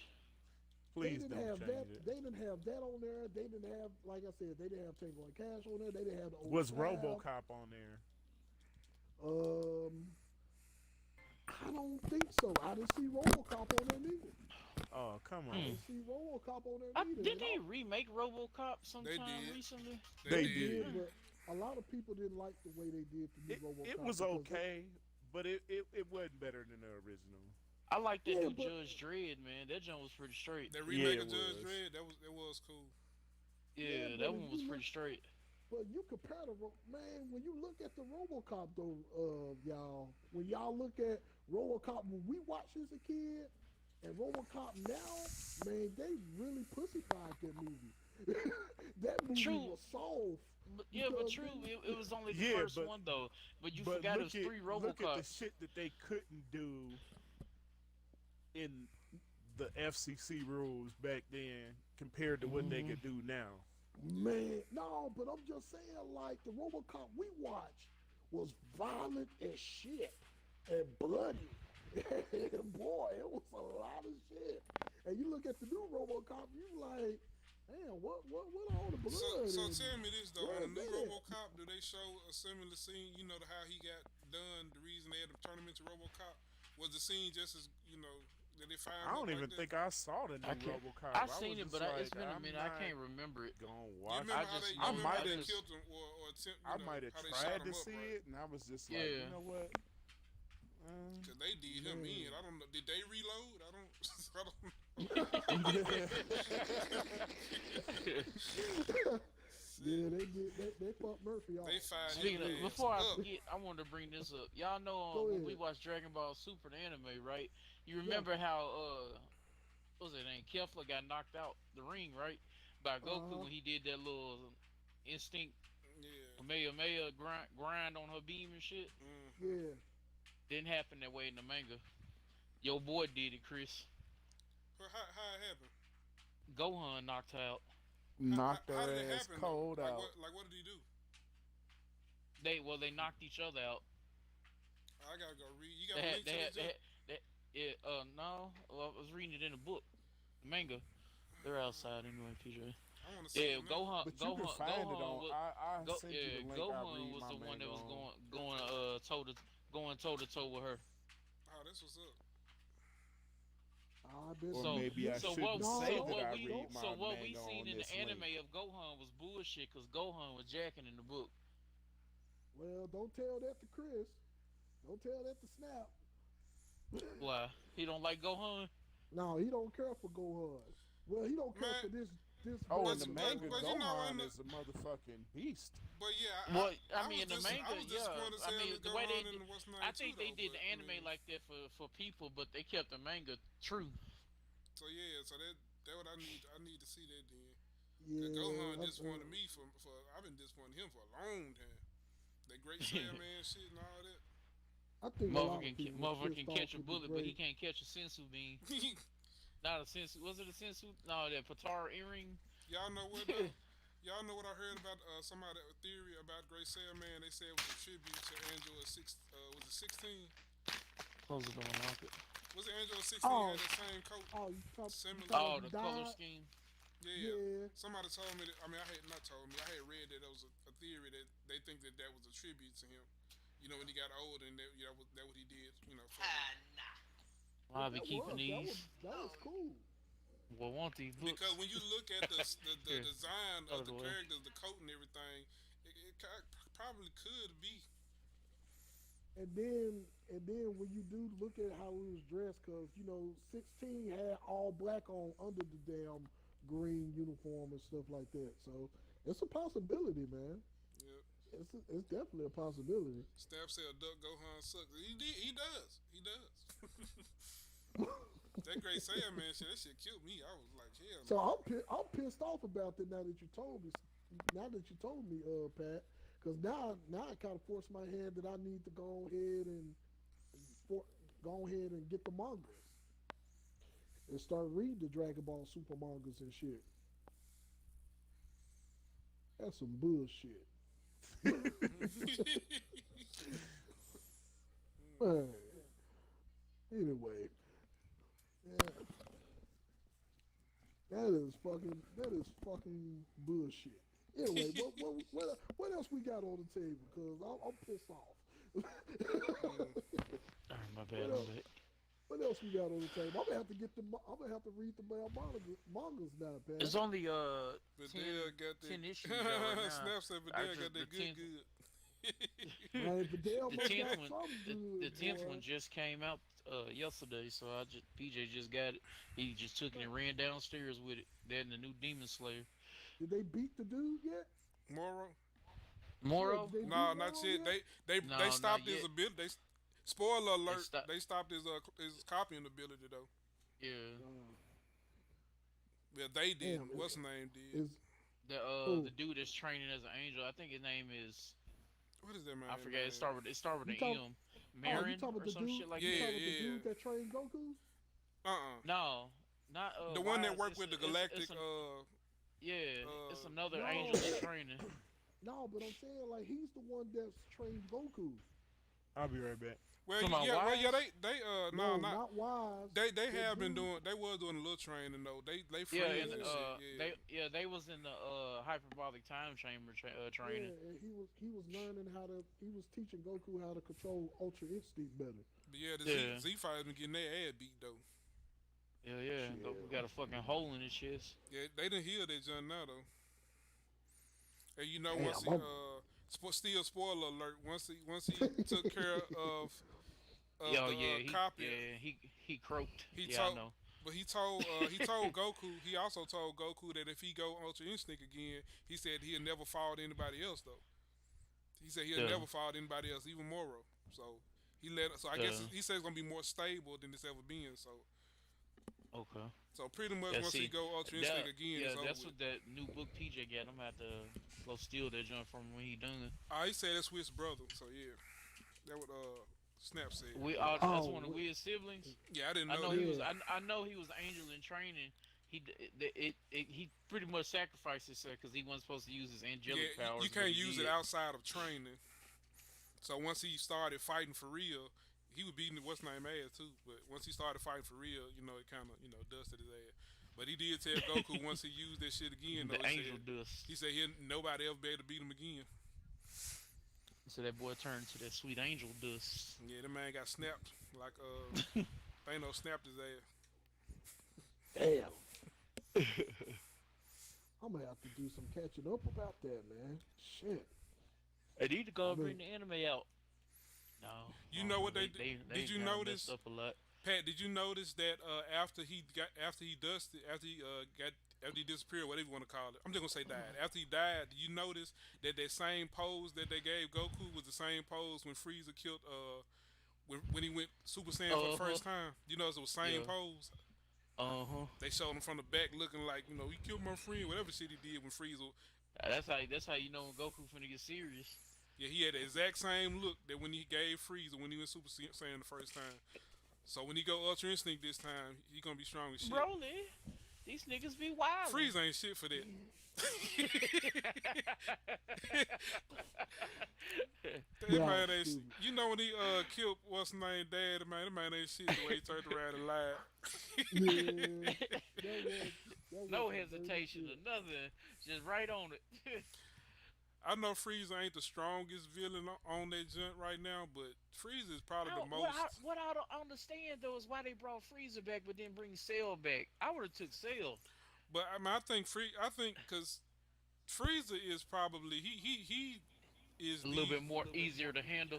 they Please didn't don't have that. change it. They didn't have that on there. They didn't have, like I said, they didn't have Tango and Cash on there. They didn't have the old Was Slab. RoboCop on there? Um, I don't think so. I didn't see RoboCop on there neither. Oh, come I Hmm. on. didn't see RoboCop on there neither. Didn't And they remake RoboCop They sometime did. recently? They They they did. did, did. but a lot of people didn't like the way they did the new It RoboCop was because they, okay, but it wasn't better than the original. I like that yeah, new but Judge Dredd, man. That jump was pretty straight. That Yeah, remake it of Judge was. Dredd, that was cool. yeah, Yeah, but that if one was you look, pretty straight. but you compare man, when you look at the RoboCop though, y'all, when y'all look at RoboCop when we watched as a kid and RoboCop now, man, they really pussified that movie. That movie True, was soft but yeah, but because true. they, It was only the Yeah, first one though. But you but forgot it was three look at the RoboCops. shit that they couldn't do in the FCC rules back then compared to what they Hmm. could do now. man, no, but I'm just saying, like the RoboCop we watched was violent as shit and bloody. And boy, it was a lot of shit. And you look at the new RoboCop, you like, damn, what all the blood? So And tell me this though, where on is the new that? RoboCop, do they show a similar scene? You know how he got done. The reason they had to turn him into RoboCop was the scene just as did they I find him don't like even that? think I saw the I new can't. RoboCop. I I was seen it, just but it's like, been a I'm minute. I not can't remember it. gonna You watch remember I how just they? You I remember know. how might I they have just killed him or attempt? I might have How they shot tried him to up, see right? it, and I was just like, you yeah. know what? Cause they did him Man. in. I don't know. Did they reload? I don't. I don't. Yeah, they did. They fucked Murphy off. They fired his Speaking of, ass before I up. forget, I wanted to bring this up. Y'all know Go when we ahead. watched Dragon Ball Super, the anime, right? You Yeah. remember how what was it name? Kefla got knocked out the ring, right? By Goku Uh huh. when he did that little instinct Yeah. Kamehameha grind on her beam and shit. Hmm. Yeah. Didn't happen that way in the manga. Your boy did it, Chris. But how it happened? Gohan knocked her out. Knocked How did her it ass happen though? cold out. What did he do? They knocked each other out. I gotta go read. You They got a had link they to had this? they Junk? had they, yeah, no, well, I was reading it in a book, the manga. They're outside anyway, PJ. I want to see Yeah, it now. But you can find it Gohan on. was I go sent you yeah the link. I Gohan read was my the one manga that was on. going toe to toe with her. Oh, that's what's up. I bet Or So maybe I so shouldn't what No, say so that what I we read my so what we manga seen on in the this anime link. of Gohan was bullshit because Gohan was jacking in the book. Well, don't tell that to Chris. Don't tell that to Snap. Why? He don't like Gohan? No, he don't care for Gohan. Well, he don't care Man, for this Oh, in But the version but of manga, but Gohan. you know in Gohan the is a motherfucking beast. but yeah Well, I I mean was in the just I manga, was yeah. disappointed as I hell mean with the way they Gohan did, and what's name I too think they though. did But the I anime mean, like that for people, but they kept the manga true. so yeah, so that what I need to see that then. Cause Gohan Yeah, disappointed me for I've been disappointing him for a long time. That Great Saiyaman shit and all that. I think a lot of people were Motherfucker pissed can off catch a with the bullet, but he great. can't catch a sensu bean. Not a sensu. Was it a sensu? No, that Patara earring. Y'all know what though? Y'all know what I heard about somebody a theory about Great Saiyaman? They said it was a tribute to Angela was it 16? Close the door, lock it. Was it Angela 16 Oh, had that same coat? oh, you Similar. talking Oh, about the he color died? scheme. Yeah. Yeah. Somebody told me that, I mean I had not told me. I had read that there was a theory that they think that was a tribute to him. You know when he got older and that what he did, you know, for I'll be That keeping was these. that was cool. Well, want these books? because when you look at the Here, design out of of the the way. characters, the coat and everything, probably could be. And then when you do look at how he was dressed, cause 16 had all black on under the damn green uniform and stuff like that. So it's a possibility, man. Yeah. It's definitely a possibility. Staff said Duck Gohan sucks. He does. He does. That Great Saiyaman shit, that shit killed me. I was like, hell So no. I'm pissed off about that now that you told me. Now that you told me, Pat, because now I kind of forced my hand that I need to go ahead and get the mangas and start reading the Dragon Ball Super mangas and shit. That's some bullshit. Man. Anyway, yeah, that is fucking bullshit. Anyway, what else we got on the table? Cause I'm pissed off. My what bad, else? my bad. What else we got on the table? I'm gonna have to I'm gonna have to read the mangas now, Pat. It's only Vidal got that. 10 issues out right now. Snap said I Vidal just- got that the good, 10th good. Man, Vidal The must tenth got one, something the good, tenth boy. one just came out yesterday, so PJ just got it. He just took it and ran downstairs with it. That and the new Demon Slayer. Did they beat the dude yet? Moro? Moro? They beat No, Moro not yet. yet? They No, they not stopped his yet. ability. Spoiler alert. stopped- They stopped his copying ability though. Yeah. Yeah, they did. Damn, What's his name did? Is The dude that's training as an angel. I think his name is What is that man? I forget. It started with You an talk- M. you Marin talking or about the some dude? shit like You Yeah, that. talking about the yeah. dude that trained Goku? No, not The one that Wise, worked with the Galactic. It's it's another No. angel that's training. No, but I'm saying like he's the one that's trained Goku. I'll be right back. Well, Talking about yeah, Wise? they No, not. not Wise. They That have been dude- doing. They was doing a little training though. They Yeah, friends and and shit. Yeah. they was in the hyperbolic time chamber training. Yeah, and he was learning he was teaching Goku how to control Ultra Instinct better. But yeah, the Yeah. Z fighters been getting their ass beat though. Yeah. Shit. Goku got a fucking hole in his chest. Yeah, they didn't heal that junk now though. And you know, Damn, once he still spoiler alert. Once he took care of copy, He croaked. He yeah, told- I know. but he told Goku. He also told Goku that if he go Ultra Instinct again, he said he'll never fall to anybody else though. He said he'll Yeah. never fall to anybody else, even Moro. So he let. So I guess Yeah. he said it's gonna be more stable than it's ever been. Okay. So pretty much Yeah, once he see, go Ultra Instinct again, yeah, it's over that's with. what that new book PJ got. I'm gonna have to go steal that junk from him when he done. He said that's Swiss brother. So yeah, that what Snap said. That's Oh, one of Will's siblings. Yeah, I didn't I know. know that. he was. I know he was angel in training. He pretty much sacrificed himself because he wasn't supposed to use his angelic Yeah, powers. you but can't he use did. it outside of training. So once he started fighting for real, he was beating what's name ass too. But once he started fighting for real, it kind of dusted his ass. But he did tell Goku once he used that shit again, though, The angel dust. he said nobody ever be able to beat him again. So that boy turned to that sweet angel dust. Yeah, the man got snapped like Thanos snapped his ass. Damn. I'm gonna have to do some catching up about that, man. Shit. They need to go and I bring mean- the anime out. No. You know what they they did you kinda notice? messed up a lot. Pat, did you notice that after he disappeared, whatever you want to call it, I'm just gonna say died. After he died, did you notice that same pose that they gave Goku was the same pose when Frieza killed when he went Super Saiyan for the first time? You notice it was same Yeah. pose. They showed him from the back looking like he killed my friend, whatever shit he did when Frieza. That's how you know when Goku finna get serious. Yeah, he had the exact same look that when he gave Frieza when he went Super Saiyan the first time. So when he go Ultra Instinct this time, he gonna be strong as shit. Broly, these niggas be wild. Frieza ain't shit for that. That Yeah, man ain't stupid. shit. You know when he killed what's his name, Dad, that man ain't shit the way he turned around and lied. Yeah. That No was a hesitation crazy or nothing. Just right on it. I know Frieza ain't the strongest villain on that junk right now, but Frieza is probably the most. What I don't understand though is why they brought Frieza back but didn't bring Cell back. I would have took Cell. But I mean, I think because Frieza is probably he is A little bit more easier to handle.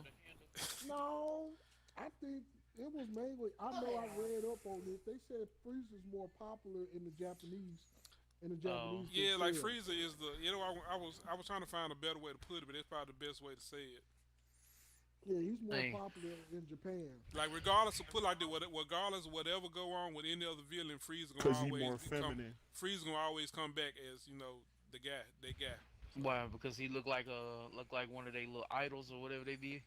No, I think it was mainly. I know I read up on this. They said Frieza's more popular in the Japanese. than Yeah, like Cell. Frieza is the. I was trying to find a better way to put it, but it's probably the best way to say it. Yeah, he's more Dang. popular in Japan. Like regardless of regardless of whatever go on with any other villain, Frieza gonna Because he's always more become. feminine. Frieza gonna always come back as the guy, that guy. Why? Because he looked like one of their little idols or whatever they be.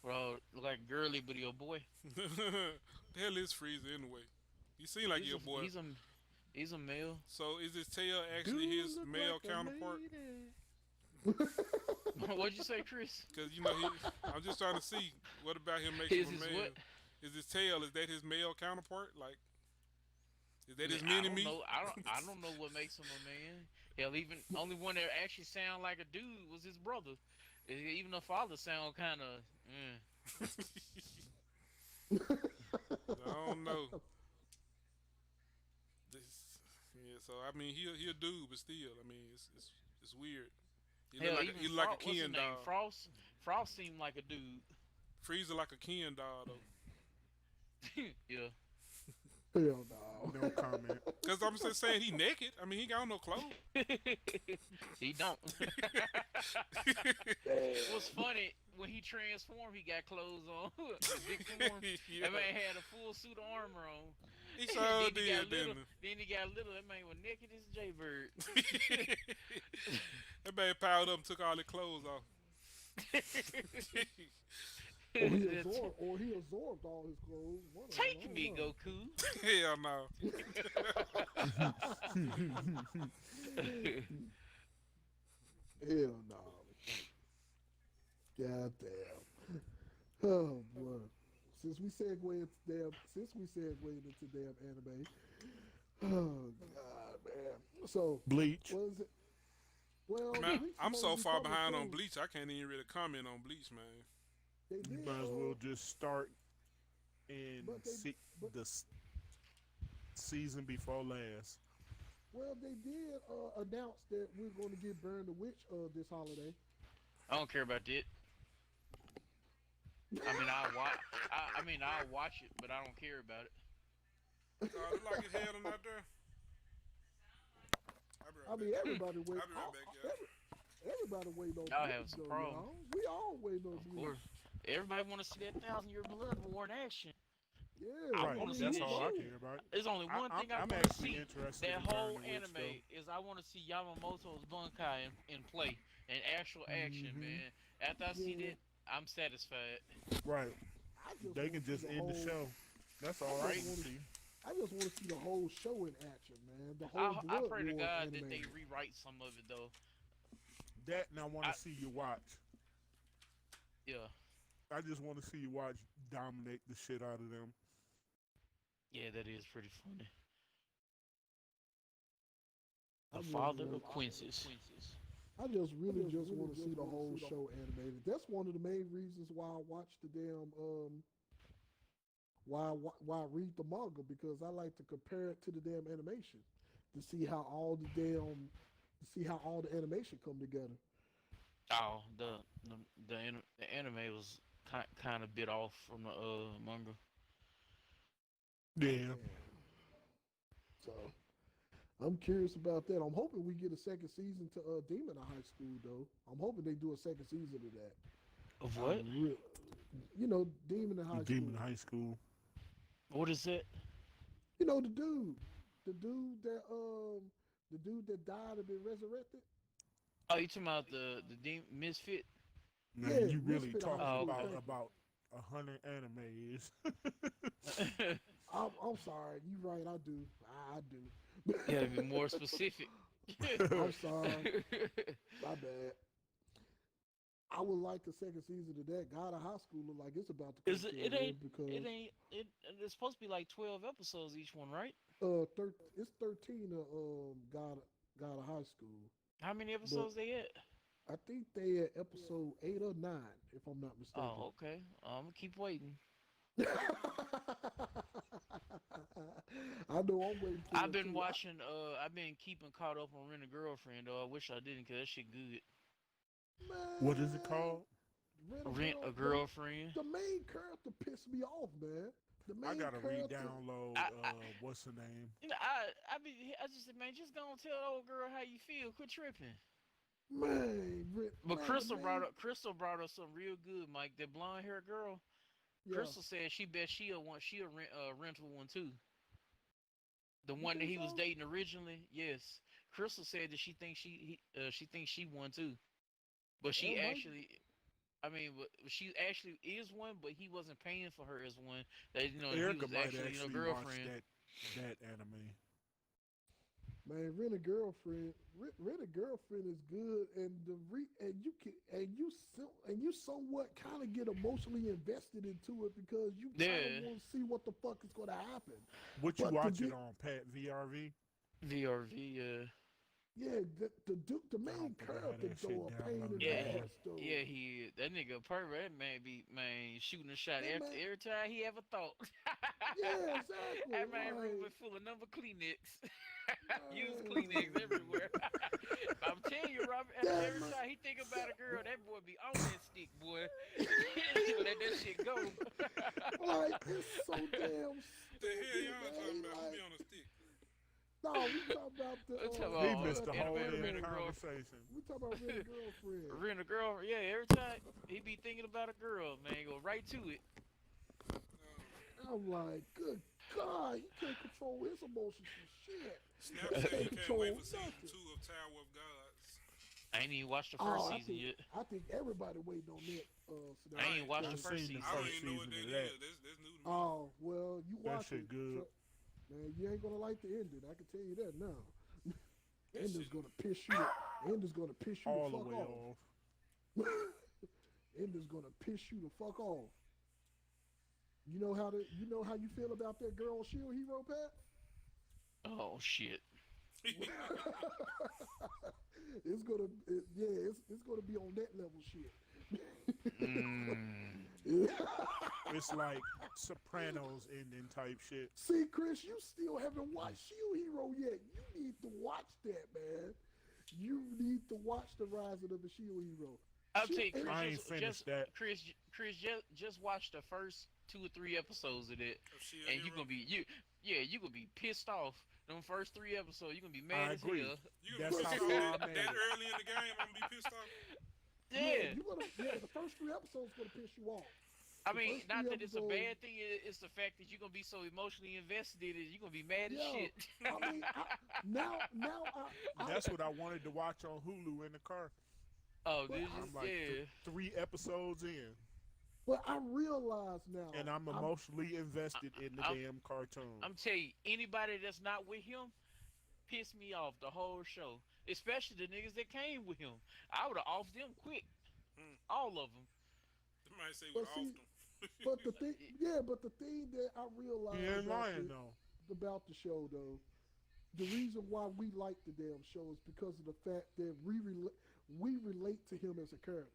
Well, look like girly, but he a boy. The hell is Frieza anyway? He seems like he a boy. He's a male. So is his tail actually Dude his look male like a counterpart? lady. What'd you say, Chris? Because you know, I'm just trying to see what about him makes him a His male. what? Is his tail? Is that his male counterpart? Like, is that his I mini don't me? know. I don't know what makes him a man. Hell, even only one that actually sound like a dude was his brother. Even the father sound kind of. I don't know. This, yeah. So I mean, he a dude, but still, I mean, it's weird. Hell, even He look like a What's his Ken name? doll. Frost seemed like a dude. Frieza like a Ken doll though. Yeah. Hell no. No comment. Cause I'm just saying he naked. I mean, he got no clothes. He don't. Damn. What's funny, when he transformed, he got clothes on. Big form. Yeah. That man had a full suit of armor on. He Then sure he got did, little. didn't Then he got little. That man was naked as a jaybird. he? That man piled up and took all his clothes off. Or he absorbed all his clothes. Take me, Goku. Hell no. Hell no. God damn. Oh boy. Since we segue into damn anime. Oh god, man. So Bleach. what is it? Well, Man, Bleach I'm is so supposed to be far coming behind on soon. Bleach, I can't even really comment on Bleach, man. They You did, might as well just start and but they- see but- the season before last. well, they did announce that we're going to get Burn the Witch this holiday. I don't care about that. I mean, I'll watch it, but I don't care about it. Look like his head on out there. I'll be right I mean, back. everybody wait. I'll be right back, y'all. Everybody waiting on Y'all Bleach, have some though, problems. y'all. We all waiting on Of Bleach. course, everybody want to see that 1,000-year blood war in action. Yeah, I Right. wanna see That's that all I shit. care about. There's only one thing I I'm want to actually see. interested That in whole Burn the Witch, anime is I want to see Yamamoto's Bunkai in play, in actual action, Mhm. man. After I see Yeah. that, I'm satisfied. though. Right. I just They wanna can see just end the whole- show. That's all I I just can wanna- see. I just want to see the whole show in action, man. The whole I Blood pray to War God anime. that they rewrite some of it though. That and I want I- to see you watch. Yeah, I just want to see you watch dominate the shit out of them. yeah, that is pretty funny. I The just father wanna- of Quincy's. I just really just want to see the whole show animated. That's one of the main reasons why I watch the damn why I read the manga, because I like to compare it to the damn animation to see how all the animation come together. Oh, the anime was kind of bit off from the manga. Yeah. So I'm curious about that. I'm hoping we get a second season to Demon in High School though. I'm hoping they do a second season of that. Of what? You know, Demon in High Demon School. High School. What is it? You know the dude that died and been resurrected. Oh, you talking about the Misfit? Man, Yeah, you really Misfit talking High School. about 100 animes. I'm sorry, you right. I do. Yeah, to be more specific. I'm sorry. My bad. I would like a second season of that. God of High School look like it's about to come Is it? to It an end ain't. because It's supposed to be like 12 episodes each one, right? it's 13 of God of High School. How many episodes they at? I think they at episode 8 or 9, if I'm not mistaken. Oh, okay. I'm gonna keep waiting. I know I'm waiting for I've it, been too. watching. I've been keeping caught up on Rent a Girlfriend. Though I wish I didn't, cause that shit good. What is it Man, called? Rent a Girlfriend. The main character pissed me off, man. The main I gotta character, re-download. I- What's the name? You know, I just said, man, just go and tell the old girl how you feel. Quit tripping. Man, But man, Crystal the brought main- up something real good, Mike. That blonde hair girl. yeah. Crystal said she bet she'll rental one too. The one that think he was so? dating originally, yes. Crystal said that she thinks she thinks she won too, but she That might- actually, I mean, but she actually is one, but he wasn't paying for her as one. That he Erica was might actually actually watch girlfriend. that anime. Man, rent a girlfriend is good, and and you can and you somewhat kind of get emotionally invested into it because you kind of Yeah, want to see what the fuck is gonna happen. What you But to watch it get on, Pat? VRV? VRV. yeah, the I main don't think I had character that shit though a pain in downloaded the Yeah, on there. ass though. yeah, that nigga pervert man be shooting a shot That after man, every time he ever thought. yeah, exactly. That man room Like was full of number Kleenex. Use Kleenex man, everywhere. I'm telling you, Robert, after that every man, time he think about a girl, that boy be on that stick, boy. Let that that- shit go. like it's so damn The hell stupid, y'all man. talking about? Who be Like on a stick? no, we talking about I'm talking He about missed the the whole rent damn a girl. conversation. we talking about rent a girlfriend. Rent a girl, yeah, every time he be thinking about a girl, man, go right to it. I'm like, good God, he can't control his emotions for shit. Snap He said can't he can't control wait for season nothing. 2 of Tower of Gods. I ain't even watched the first Oh, season yet. I think everybody waiting on that. I ain't watched I the first seen the season. I don't first even know what season that of is. that. That's new to me. Oh well, you That watch shit it, good. man. You ain't gonna like the ending. I can tell you that now. That Ending's shit- gonna piss you. Ending's gonna piss you All the the fuck way off. off. Ending's gonna piss you the fuck off. You know how you feel about that girl on Shield Hero, Pat? Oh shit. It's gonna be on that level shit. Mm. It's like Sopranos ending type shit. See, Chris, you still haven't watched Shield Hero yet. You need to watch that, man. You need to watch the Rising of the Shield Hero. I'll Shit, tell you, and- Chris, I ain't finished that. Chris, just watch the first 2 or 3 episodes of it, Of Shield and you Hero. gonna be you gonna be pissed off. Them first 3 episodes, you gonna be I mad as agree. hell. You That's gonna be how pissed far off I that, made that it. early in the game. I'm gonna be pissed off. Yeah, the first 3 episodes gonna piss you off. I The mean, first not 3 that it's a episodes- bad thing. It's the fact that you're gonna be so emotionally invested in it. You're gonna be mad as Yeah. shit. I mean, That's what I wanted to watch on Hulu in the car. Oh, Well, this I'm is I'm like yeah. 3 episodes in, but I realize now, and I'm emotionally invested in the I'm- damn cartoon. I'm telling you, anybody that's not with him pissed me off the whole show. Especially the niggas that came with him. I would have offed them quick. Hmm. All of them. You might say But we're see, off them. but the thing, yeah, but the thing that I realize He ain't about, lying though. about the show, though, the reason why we like the damn show is because of the fact that we relate to him as a character.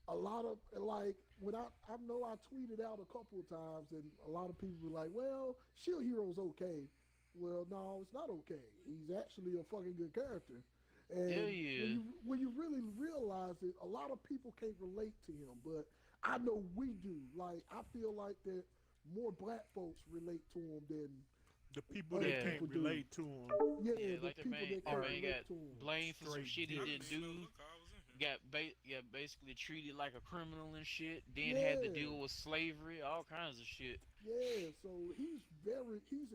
A lot of like when I know I tweeted out a couple of times, and a lot of people were like, "Well, Shield Hero's okay." Well, no, it's not okay. He's actually a fucking good character. And Yeah, yeah. when you really realize it, a lot of people can't relate to him, but I know we do. Like I feel like that more black folks relate to him than The people Other that can't people do. relate to him. yeah, Yeah, the like the people man, that the can't man relate got to him. blamed for some Straight shit he I didn't didn't even know do. look, I was in here. Got basically treated like a criminal and shit. Then had to Yeah. deal with slavery, all kinds of shit. Yeah, so he's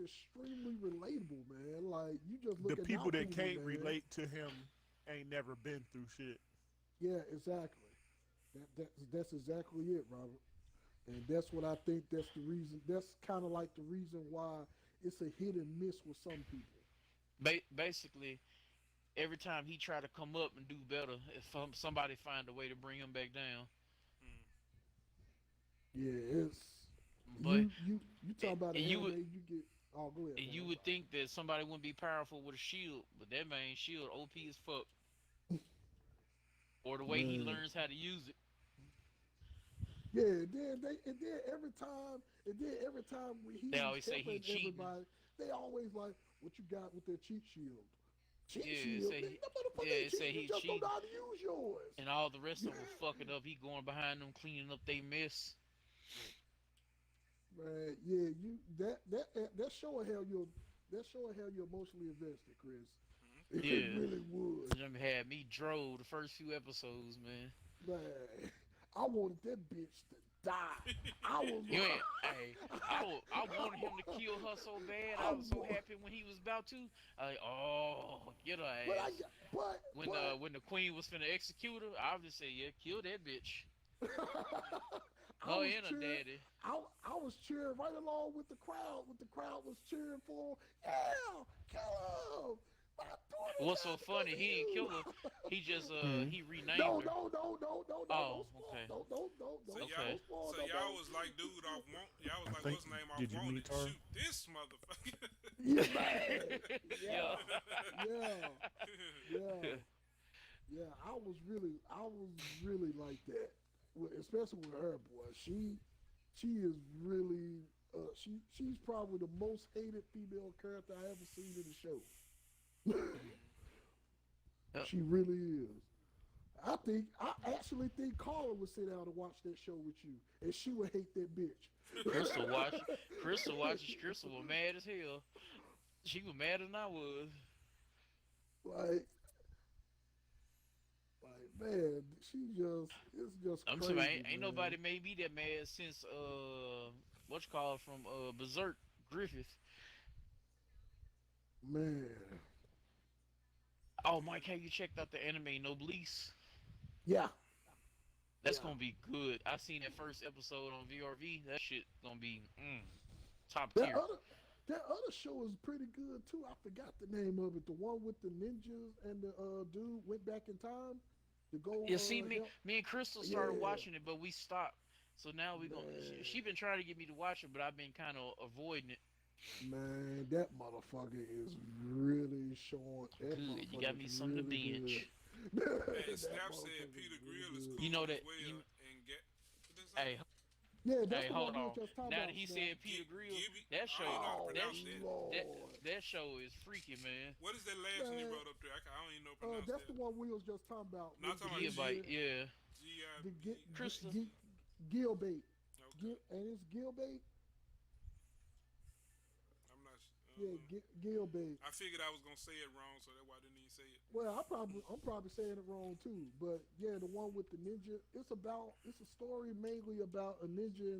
extremely relatable, man. Like you just The looking people out that for him, can't man. relate to him ain't never been through shit. Yeah, exactly. That's exactly it, Robert. And that's what I think. That's the reason. That's kind of like the reason why it's a hit and miss with some people. Basically, every time he tried to come up and do better, if somebody find a way to bring him back down. Yeah, it's But you talk about a and you anime, would- you get. Oh, go ahead. and man. you would think that somebody wouldn't be powerful with a shield, but that man shield OP as fuck. Or the way he Man. learns how to use it. Yeah, and then every time he's They always say he helping cheating. everybody, they always like, "What you got with that cheat shield?" Cheat Yeah, shield. say Man, he- that motherfucker yeah, ain't say cheating. he You just don't cheating. know how to use yours. And all the rest of them fucking up. He going behind them cleaning up they mess. Man, yeah, that showing how you're emotionally invested, Chris. It Yeah. really would. Them had me drove the first few episodes, man. Man, I wanted that bitch to die. I was You like, ain't, hey, I wanted him to kill her so bad. I was so happy when he was about to. I like, oh, get her but I ass. got, but When the queen was finna execute her, I would just say, yeah, kill that bitch. Oh, was and a cheering. daddy. I was cheering right along with the crowd. What the crowd was cheering for. Yeah, kill him. I'm doing What's this so because funny? of He didn't you. kill her. He just he renamed No, her. no, no, no, no, no. Don't Oh, spoil. okay. Don't, So don't, y'all, Okay. don't spoil so nobody. y'all was like, dude, y'all was I like, think- what's his name? I did you wanted meet to her? shoot this motherfucker. Yeah, man. Yeah. Yeah. Yeah. I was really like that, especially with her, boy. She is really, she's probably the most hated female character I ever seen in the show. Yep. She really is. I actually think Carla would sit down and watch that show with you, and she would hate that bitch. Crystal watches. Crystal was mad as hell. She was madder than I was. like, man, it's just I'm crazy. saying ain't man. nobody made me that mad since what you call it from Berserk Griffith. Man, Oh, Mike, have you checked out the anime Noblesse? yeah. That's Yeah. gonna be good. I seen that first episode on VRV. That shit gonna be top That tier. other show is pretty good too. I forgot the name of it. The one with the ninjas and the dude went back in time to go. Yeah, see, me help. and Crystal started Yeah. watching it, but we stopped. So now we gonna. Man. She been trying to get me to watch it, but I've been kind of avoiding it. Man, that motherfucker is really showing. That Good, you got me motherfucker's something to really binge. good. Hey, That Snap motherfucker's said Peter really Grill is good. cool You know as that- well you- and get. What they say? Hey, Yeah, that's hey, the hold one we on. were just talking Now about. that he Snap. said Peter Grill, Gibby? that I show, don't know how to Oh, pronounce that. Lord. that show is freaky, man. What is that last one he Man. wrote up there? I don't even know how to pronounce That's that. the one we was just talking about. No, I'm with talking the about Gibbite, ninja, yeah. the G-I-B. Crystal. Gilbait. Okay. And it's Gilbait. I'm not. Yeah, Gilbait. I figured I was gonna say it wrong, so that's why I didn't even say it. Well, I'm probably saying it wrong too, but yeah, the one with the ninja. It's a story mainly about a ninja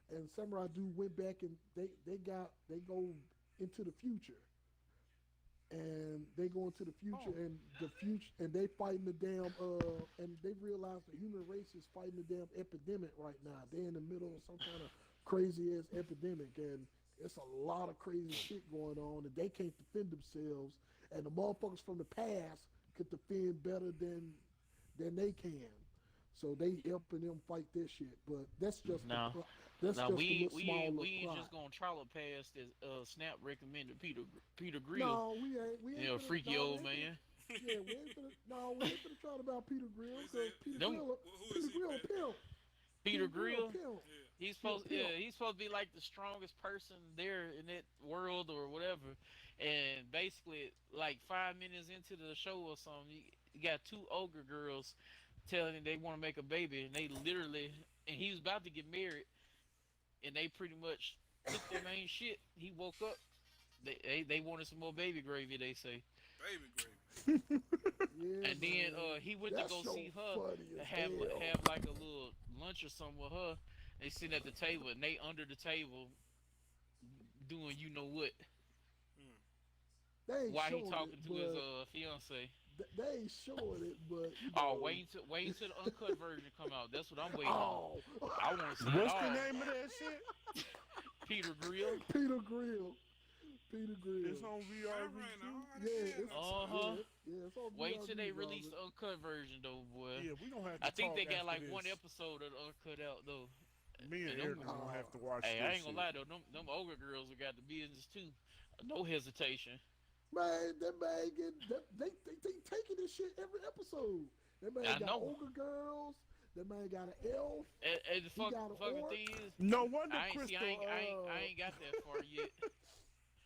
and samurai dude went back and they go into the future, and they go into the future and they fighting the damn and they realize the human race is fighting the damn epidemic right now. They're in the middle of some kind of crazy ass epidemic, and it's a lot of crazy shit going on, and they can't defend themselves, and the motherfuckers from the past could defend better than they can. So they helping them fight this shit, but that's just No. that's Now just we a small little ain't plot. just gonna try to pass this. Snap recommended Peter Grill. No, we ain't. We ain't. You know, finna- freaky no, old we ain't man. finna- Yeah, we ain't finna. No, we ain't finna try about Peter Grill Who's because that? Peter Them- Grill, Who Peter is he, Grill, man? pimp. Peter Grill. pimp. Yeah. He's supposed, pimp. he's supposed to be like the strongest person there in that world or whatever. And basically, like 5 minutes into the show or something, you got two ogre girls telling him they want to make a baby, and they literally, and he was about to get married, and they pretty much took their main shit. He woke up. They wanted some more baby gravy. They say, Baby gravy. Yeah, and then man. he went That to go show see her. funny as have hell. have like a little lunch or something with her. They sitting at the table and they under the table doing you know what They ain't while he showing talking it, to his but fiance. they ain't showing it, but you Oh, know. wait till the uncut version come out. That's what I'm waiting on. Oh, I want to see What's it the all. name of that shit? Peter Grill. Peter Grill. Peter Grill. It's on I VR. ran hard. Yeah, it's, Uh-huh. yeah, it's on Wait VRV, till they brother. release the uncut version though, boy. Yeah, we gonna have to I think talk they got after like this. one episode of the uncut out though. Me and and Eric them- gonna have to watch Hey, this I ain't gonna shit. lie though, them ogre girls have got the business too. No hesitation. Man, that man they taking this shit every episode. That man I got know. ogre girls. That man got an elf. And the got a fucking orc. thing is, No wonder I ain't see. Crystal. I ain't got that far yet.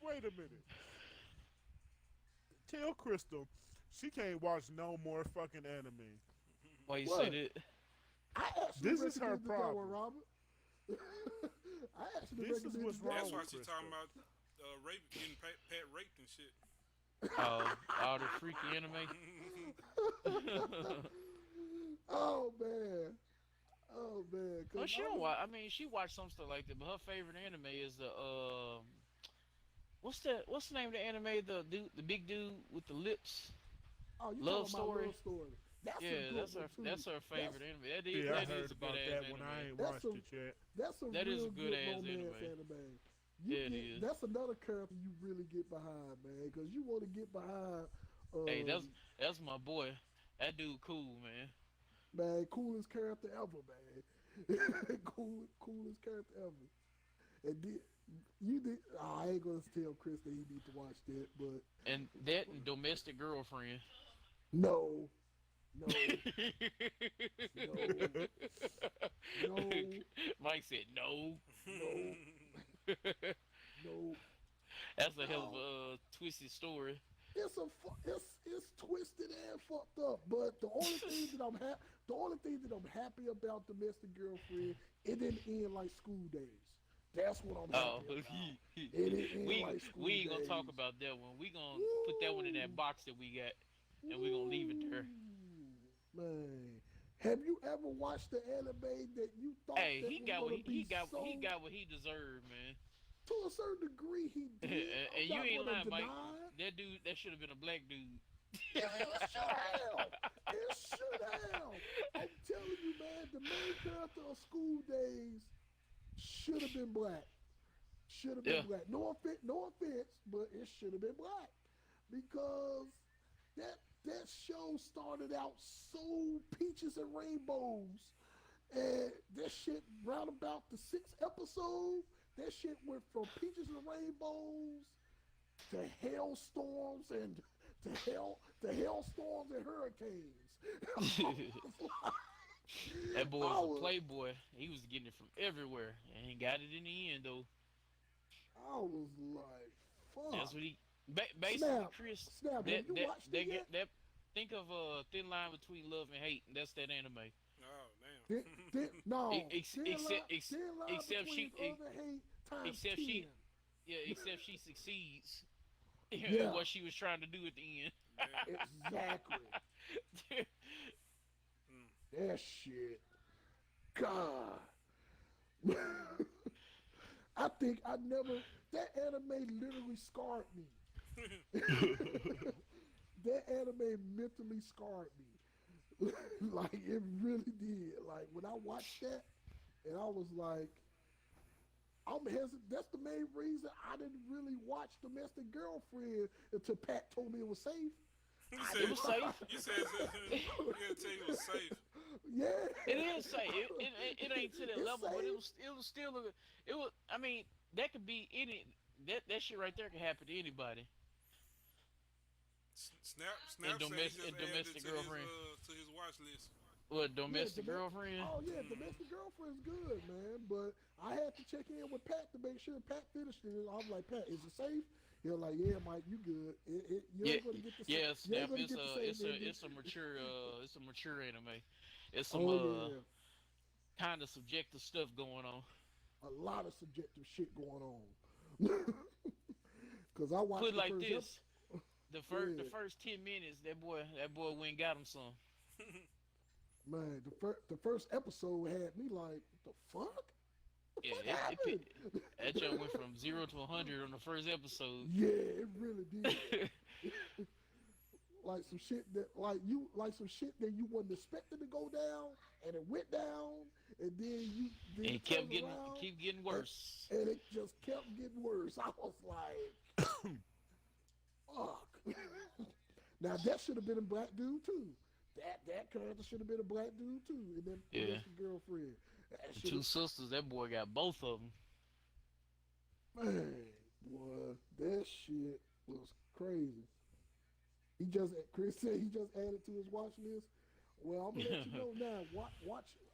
Wait a minute. Tell Crystal she can't watch no more fucking anime. Why you What? say that? I actually This is her recommended that one, problem. Robert. I actually This is recommended what's that wrong That's one. why with she Crystal. talking about rape, getting pet raped and shit. All the freaky anime. Oh man. Oh man. 'Cause Well, she I don't was- watch. I mean, she watched some stuff like that, but her favorite anime is the what's the name of the anime? The big dude with the lips. Oh, you Love talking about Story? Love Story. That's a Yeah, good that's one her. too. That's her favorite anime. That is, Yeah, I that heard is a about good that ass one. anime. I ain't That's watched a- it yet. That's a That is real a good ass romance anime. anime. Yeah, it is. That's another character you really get behind, man, because you want to get behind. Hey, Um, that's my boy. That dude cool, man. Man, coolest character ever, man. Coolest character ever. And I ain't gonna tell Chris that he need to watch that, but And that and Domestic Girlfriend. no, no, no, Mike said no. no, no. That's a hell of No. a twisted story. It's twisted and fucked up. But the only thing that I'm happy about Domestic Girlfriend, it didn't end like School Days. That's what I'm Oh, happy about. It didn't end we like School we ain't gonna Days. talk about that one. We gonna put that one in that box that we got, and we gonna leave it there. Ooh, man, have you ever watched the anime that you thought Hey, that he was got what gonna he be got. so, He got what he deserved, man. to a certain degree he did. And you ain't lying, Mike. Deny. That dude, that should have been a black dude. It should have. It should have. I'm telling you, man, the main character of School Days should have been black. Should have been Yeah. black. No offense, but it should have been black because that show started out so peaches and rainbows, and that shit round about the 6th episode, that shit went from peaches and rainbows to hailstorms and to hailstorms and hurricanes. That boy I was was- a playboy. He was getting it from everywhere, and he got it in the end, though. I was like, fuck. That's what he. Basically, Snap. Chris. Snap, have you watched it yet? Think of a thin line between love and hate. And that's that anime. Oh damn. No, Except except she- love and hate times except 10. she- Yeah, except she succeeds in Yeah. what she was trying to do at the end. Exactly. That shit. God. I think I never. That anime literally scarred me. That anime mentally scarred me. Like, it really did. Like, when I watched that, and I was like, I'm hesitant. That's the main reason I didn't really watch Domestic Girlfriend until Pat told me it was safe. It was safe. You said you tell you it was safe. Yeah. It is safe. It ain't to that It's level, but safe. it was still it was. I mean, that could be any. That shit right there could happen to anybody. Snap And said he just added domestic it girlfriend. to his watch list. What, domestic domes- girlfriend? Oh yeah, Domestic Girlfriend's good, man. But I had to check in with Pat to make sure Pat finished it. I was like, Pat, is it safe? He was like, yeah, Mike, you good. You ain't gonna get the Yeah, you ain't Snap. gonna It's get the same ending. it's a mature anime. It's some Oh yeah, kind of subjective stuff going on. a lot of subjective shit going on. Cause I watched Put it the like first this: the Yeah. first 10 minutes, that boy went and got him some. Man, the first episode had me like, the fuck? What the Yeah, fuck it happened? that jump went from 0 to 100 on the first episode. Yeah, it really did. Like some shit that you wasn't expecting to go down, and it went down, and then And it kept turned around, keep getting worse. and it just kept getting worse. I was like, fuck. Now that should have been a black dude too. That character should have been a black dude too, and then Yeah. Domestic Girlfriend. That The should two sisters, that boy got both of them. man, boy, that shit was crazy. Chris said he just added to his watch list. Well, I'm gonna let you know now.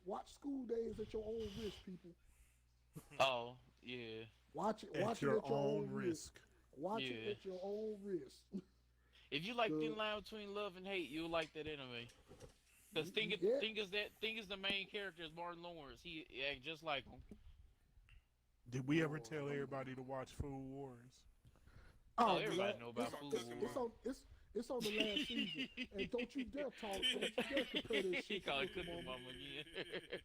Watch School Days at your own risk, people. Oh, yeah. Watch it At your own risk. risk. Watch it Yeah. at your own risk. If you like Good. Thin Line Between Love and Hate, you'll like that anime. Cause thing is the main character is Martin Lawrence. He act just like him. Did we ever tell everybody to watch Food Wars? Oh, everybody man, know about it's- Food it's Wars. It's on the last season, and don't you dare don't you dare compare this He shit. called to it Cooking Cooking Mama again.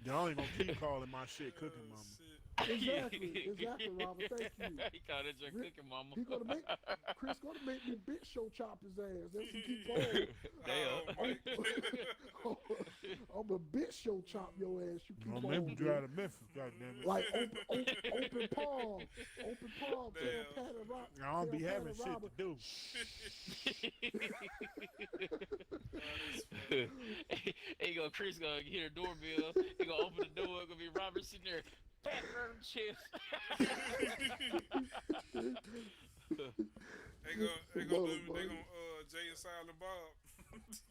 Y'all ain't gonna keep calling my shit Cooking Mama. Shit. Exactly, Robert. Thank you. He called that joint Rick- cooking, mama. He gonna make Chris gonna make me bitch show chop his ass. That's what keep on. Oh, Mike. I'm a bitch show chop your ass. You keep Well, on. maybe dude. drive to Memphis, goddammit. Like open palm. Tell Damn. Pat and Rob. I don't be tell Pat having and shit to Robert, do. He go, Chris gonna hit a doorbell. He gonna open the door. Gonna be Robert sitting there, pat her chest. They gonna Jay and Silent Bob.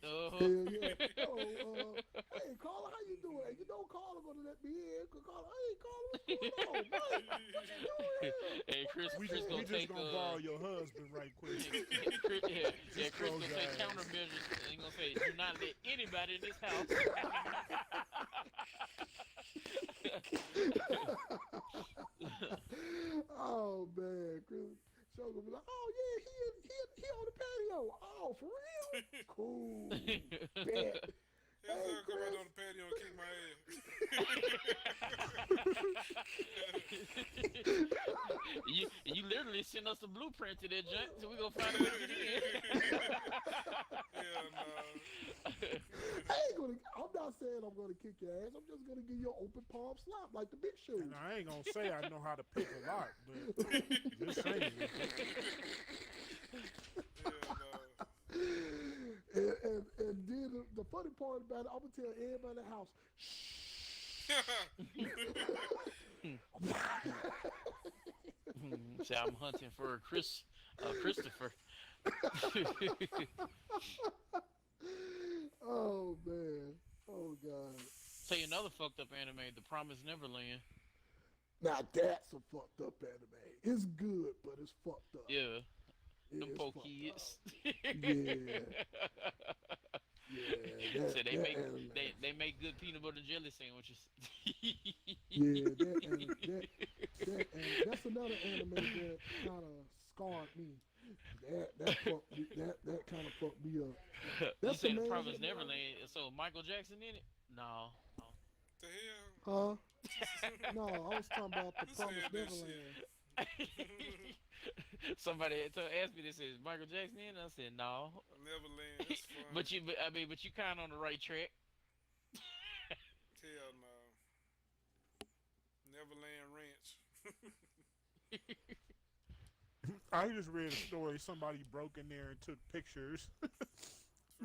Uh-huh. Hell yeah. Hey, Carla, how you doing? You know Carla gonna let me in. Carla, hey, Carla, what's going on? What you doing? Hey, Chris We gonna just take gonna borrow your husband right quick. Chris gonna close take your eyes. countermeasures. And he gonna say, do not let anybody in this house. Oh man, Chris. So gonna be like, oh yeah, he on the patio. Oh, for real? Cool. Bet. His Hey, son come out Chris. on the patio and kick my ass. you literally sent us a blueprint to that junk, so we gonna find a way to get in. Hell no. I'm not saying I'm gonna kick your ass. I'm just gonna give you an open palm slap like the big shoes. And I ain't gonna say I know how to pick a lock, but just saying. Hell no. And then the funny part about it, I'm gonna tell everybody in the house, Say I'm hunting for Christopher. oh man, oh god. Say another fucked up anime, The Promised Neverland. Now that's a fucked up anime. It's good, but it's fucked up. Yeah, Yeah, them it's poor fucked kids. Yeah, So they that make anime. they make good peanut butter jelly sandwiches. Yeah, that's another anime that kind of scarred me. That fucked me. That kind of fucked me up. You That's say the The man Promised that- Neverland, so Michael Jackson in it? No. The hell? Huh? No, I was talking about the Who said Promised that Neverland. Somebody asked me this, is Michael Jackson in? I said no. Neverland. That's fun. But you kind of on the right track. Hell no. Neverland Ranch. I just read a story. Somebody broke in there and took pictures.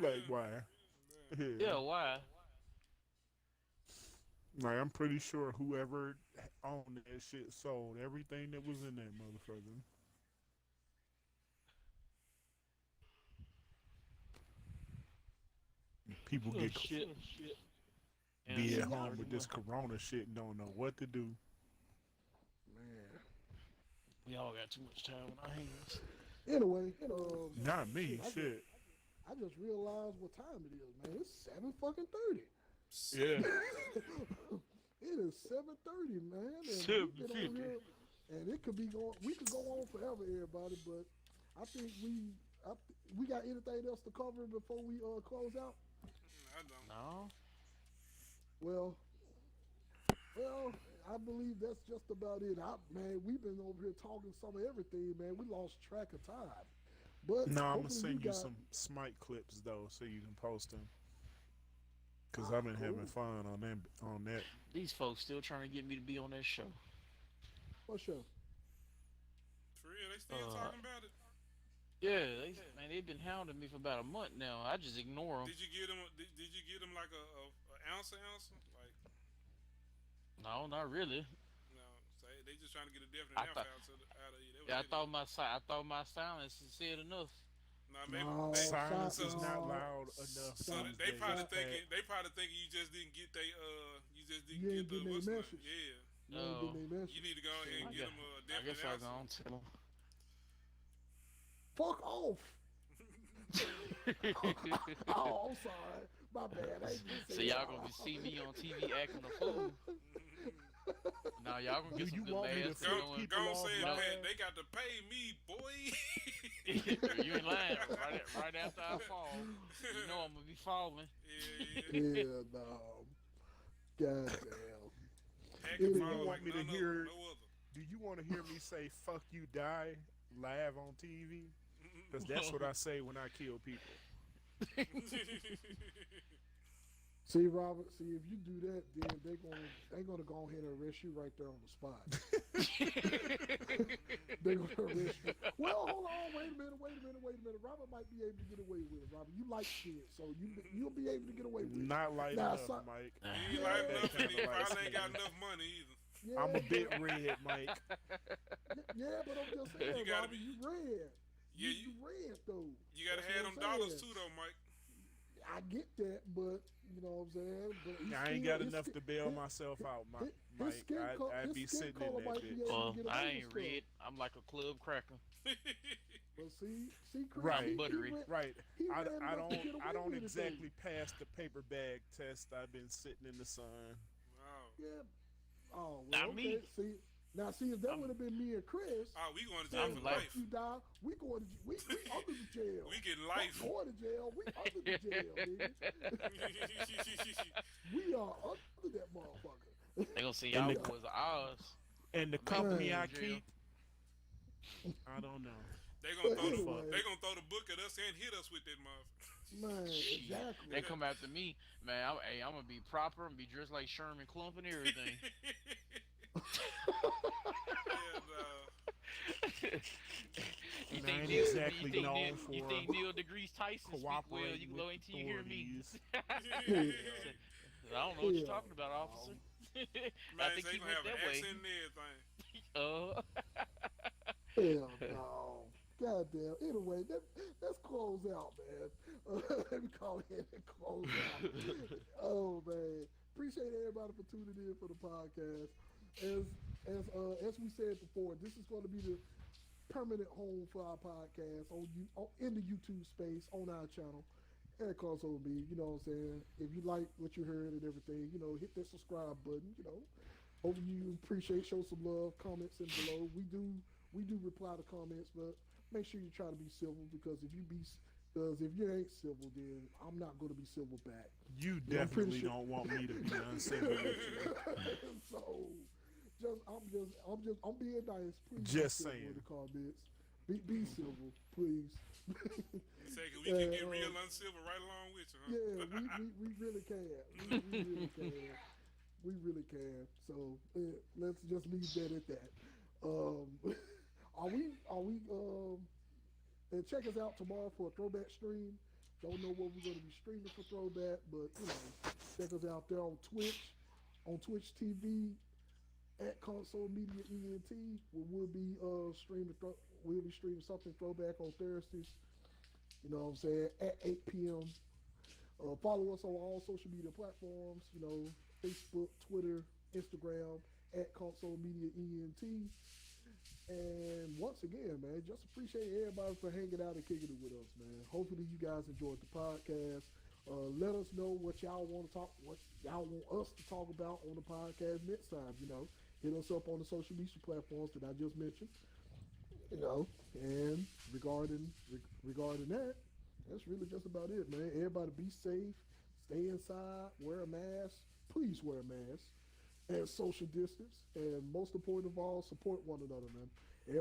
Like, why? Yeah, why? Like, I'm pretty sure whoever owned that shit sold everything that was in that motherfucker. People get shit. be Yeah, at home with this corona shit and don't know what to do. Man. We all got too much time on our hands. Anyway, Not me, I shit. I just realized what time it is, man. It's 7:30. Yeah. It is 7:30, man. And we get on 7:50. here, and it could be going. We could go on forever, everybody. But I think we got anything else to cover before we close out. I don't. No. Well, I believe that's just about it. Man, we've been over here talking some of everything, man. We lost track of time. But No, I'm gonna hopefully send you got- some Smite clips though, so you can post them. Cause I've been having fun on them on that. These folks still trying to get me to be on that show. What show? For real, they still talking about it. Yeah, they've been hounding me for about a month now. I just ignore them. Did you get them? Did you get them like a ounce? Like No, not really. no, they just trying to get a definite I ounce thought- out of you. That was Yeah, I it. thought my silence said enough. Nah, maybe No, they, Silence is no. not loud enough. so Silence they is probably not thinking you just didn't get they you just didn't You get ain't the getting their what's the message. yeah. You ain't getting their You message. need to go ahead and I get guess- them a I definite guess I'll ounce. go on tell them. Fuck off. Oh, I'm sorry. My bad. I ain't gonna say So y'all that. gonna see me on TV acting a fool. Now y'all gonna Do get some you good want me to laughs. flip Go, people go off say it, live? Pat. They got to pay me, boy. You ain't lying. Right after I fall, you know I'm gonna be falling. yeah. Yeah, no. God damn. Pack Do and you fall want like me to none hear- other, no other. Do you want to hear me say "fuck you, die" live on TV? Because that's what I say when I kill people. See, Robert. See, if you do that, then they gonna go ahead and arrest you right there on the spot. They're gonna arrest you. Well, hold on. Wait a minute. Robert might be able to get away with it. Robert, you like shit, so you'll be able to get away with it. Not light Now, enough, son- Mike. He ain't Yeah. light enough, and he Kinda light probably ain't got skin. enough money either. Yeah, I'm a bit red, Mike. Yeah, but I'm just saying, You gotta Robert, be- you red. Yeah, you red though. You gotta That's have what them I'm dollars saying. too, though, Mike. I get that, but you know what I'm saying. But he's I ain't still- got his enough skin- to bail his- myself out, his Mike. skin I'd his be skin sitting in color that might be bitch. able to Well, get away I with ain't stuff. red. I'm like a club cracker. But see, Chris, Right. he Buttery. ran- Right. he I, ran I enough to get don't away I don't with it, exactly pass the paper bag test. I've been sitting in the sun. Wow. though. Yeah. Oh well. Not okay. me. See, if that I'm- would have been me and Chris, Oh, we going to then jail for like- life. you die. We going to we under the jail. We getting Not life. going to jail. We under the jail, nigga. We are under that motherfucker. They gonna see And y'all the- boys Oz. And the Man, company man. I Jail. keep, I don't know. They gonna But throw the anyway. they gonna throw the book at us and hit us with that motherfucker. Man, Shit. exactly. They come after me, man. I'm gonna be proper and be dressed like Sherman Klump and everything. And, And I ain't exactly known you for think Neil deGrasse Tyson speak well? cooperating You can with go until you hear me. authorities. I don't know what you're Yeah. talking about, officer. man, I think they he gonna went have an that way. accent and everything. Hell no. Goddamn. Anyway, let's close out, man. Let me call in and close out. Oh man. Appreciate everybody for tuning in for the podcast. As we said before, this is going to be the permanent home for our podcast in the YouTube space on our channel. And console me, you know what I'm saying? If you like what you heard and everything, hit that subscribe button, Hope you appreciate, show some love, comments in below. We do reply to comments, but make sure you try to be civil because if you ain't civil, then I'm not going to be civil back. You Yeah, I'm pretty definitely sure- don't want me to be uncivil with you. So, I'm being nice. Please Just be civil saying. in the comments. Be civil, please. Say, 'cause we can get Yeah, real uncivil right along with you, huh? Yeah, we really can. We really can. We really can. So let's just leave that at that. And check us out tomorrow for a throwback stream. Don't know what we're going to be streaming for throwback, but check us out there on Twitch TV at Console Media ENT. We'll be streaming something throwback on Thursdays. You know what I'm saying? At 8 p.m. Follow us on all social media platforms, Facebook, Twitter, Instagram, at Console Media ENT. And once again, man, just appreciate everybody for hanging out and kicking it with us, man. Hopefully you guys enjoyed the podcast. Let us know what y'all want us to talk about on the podcast next time, Hit us up on the social media platforms that I just mentioned. And regarding that, that's really just about it, man. Everybody be safe, stay inside, wear a mask, please wear a mask, and social distance, and most important of all, support one another, man.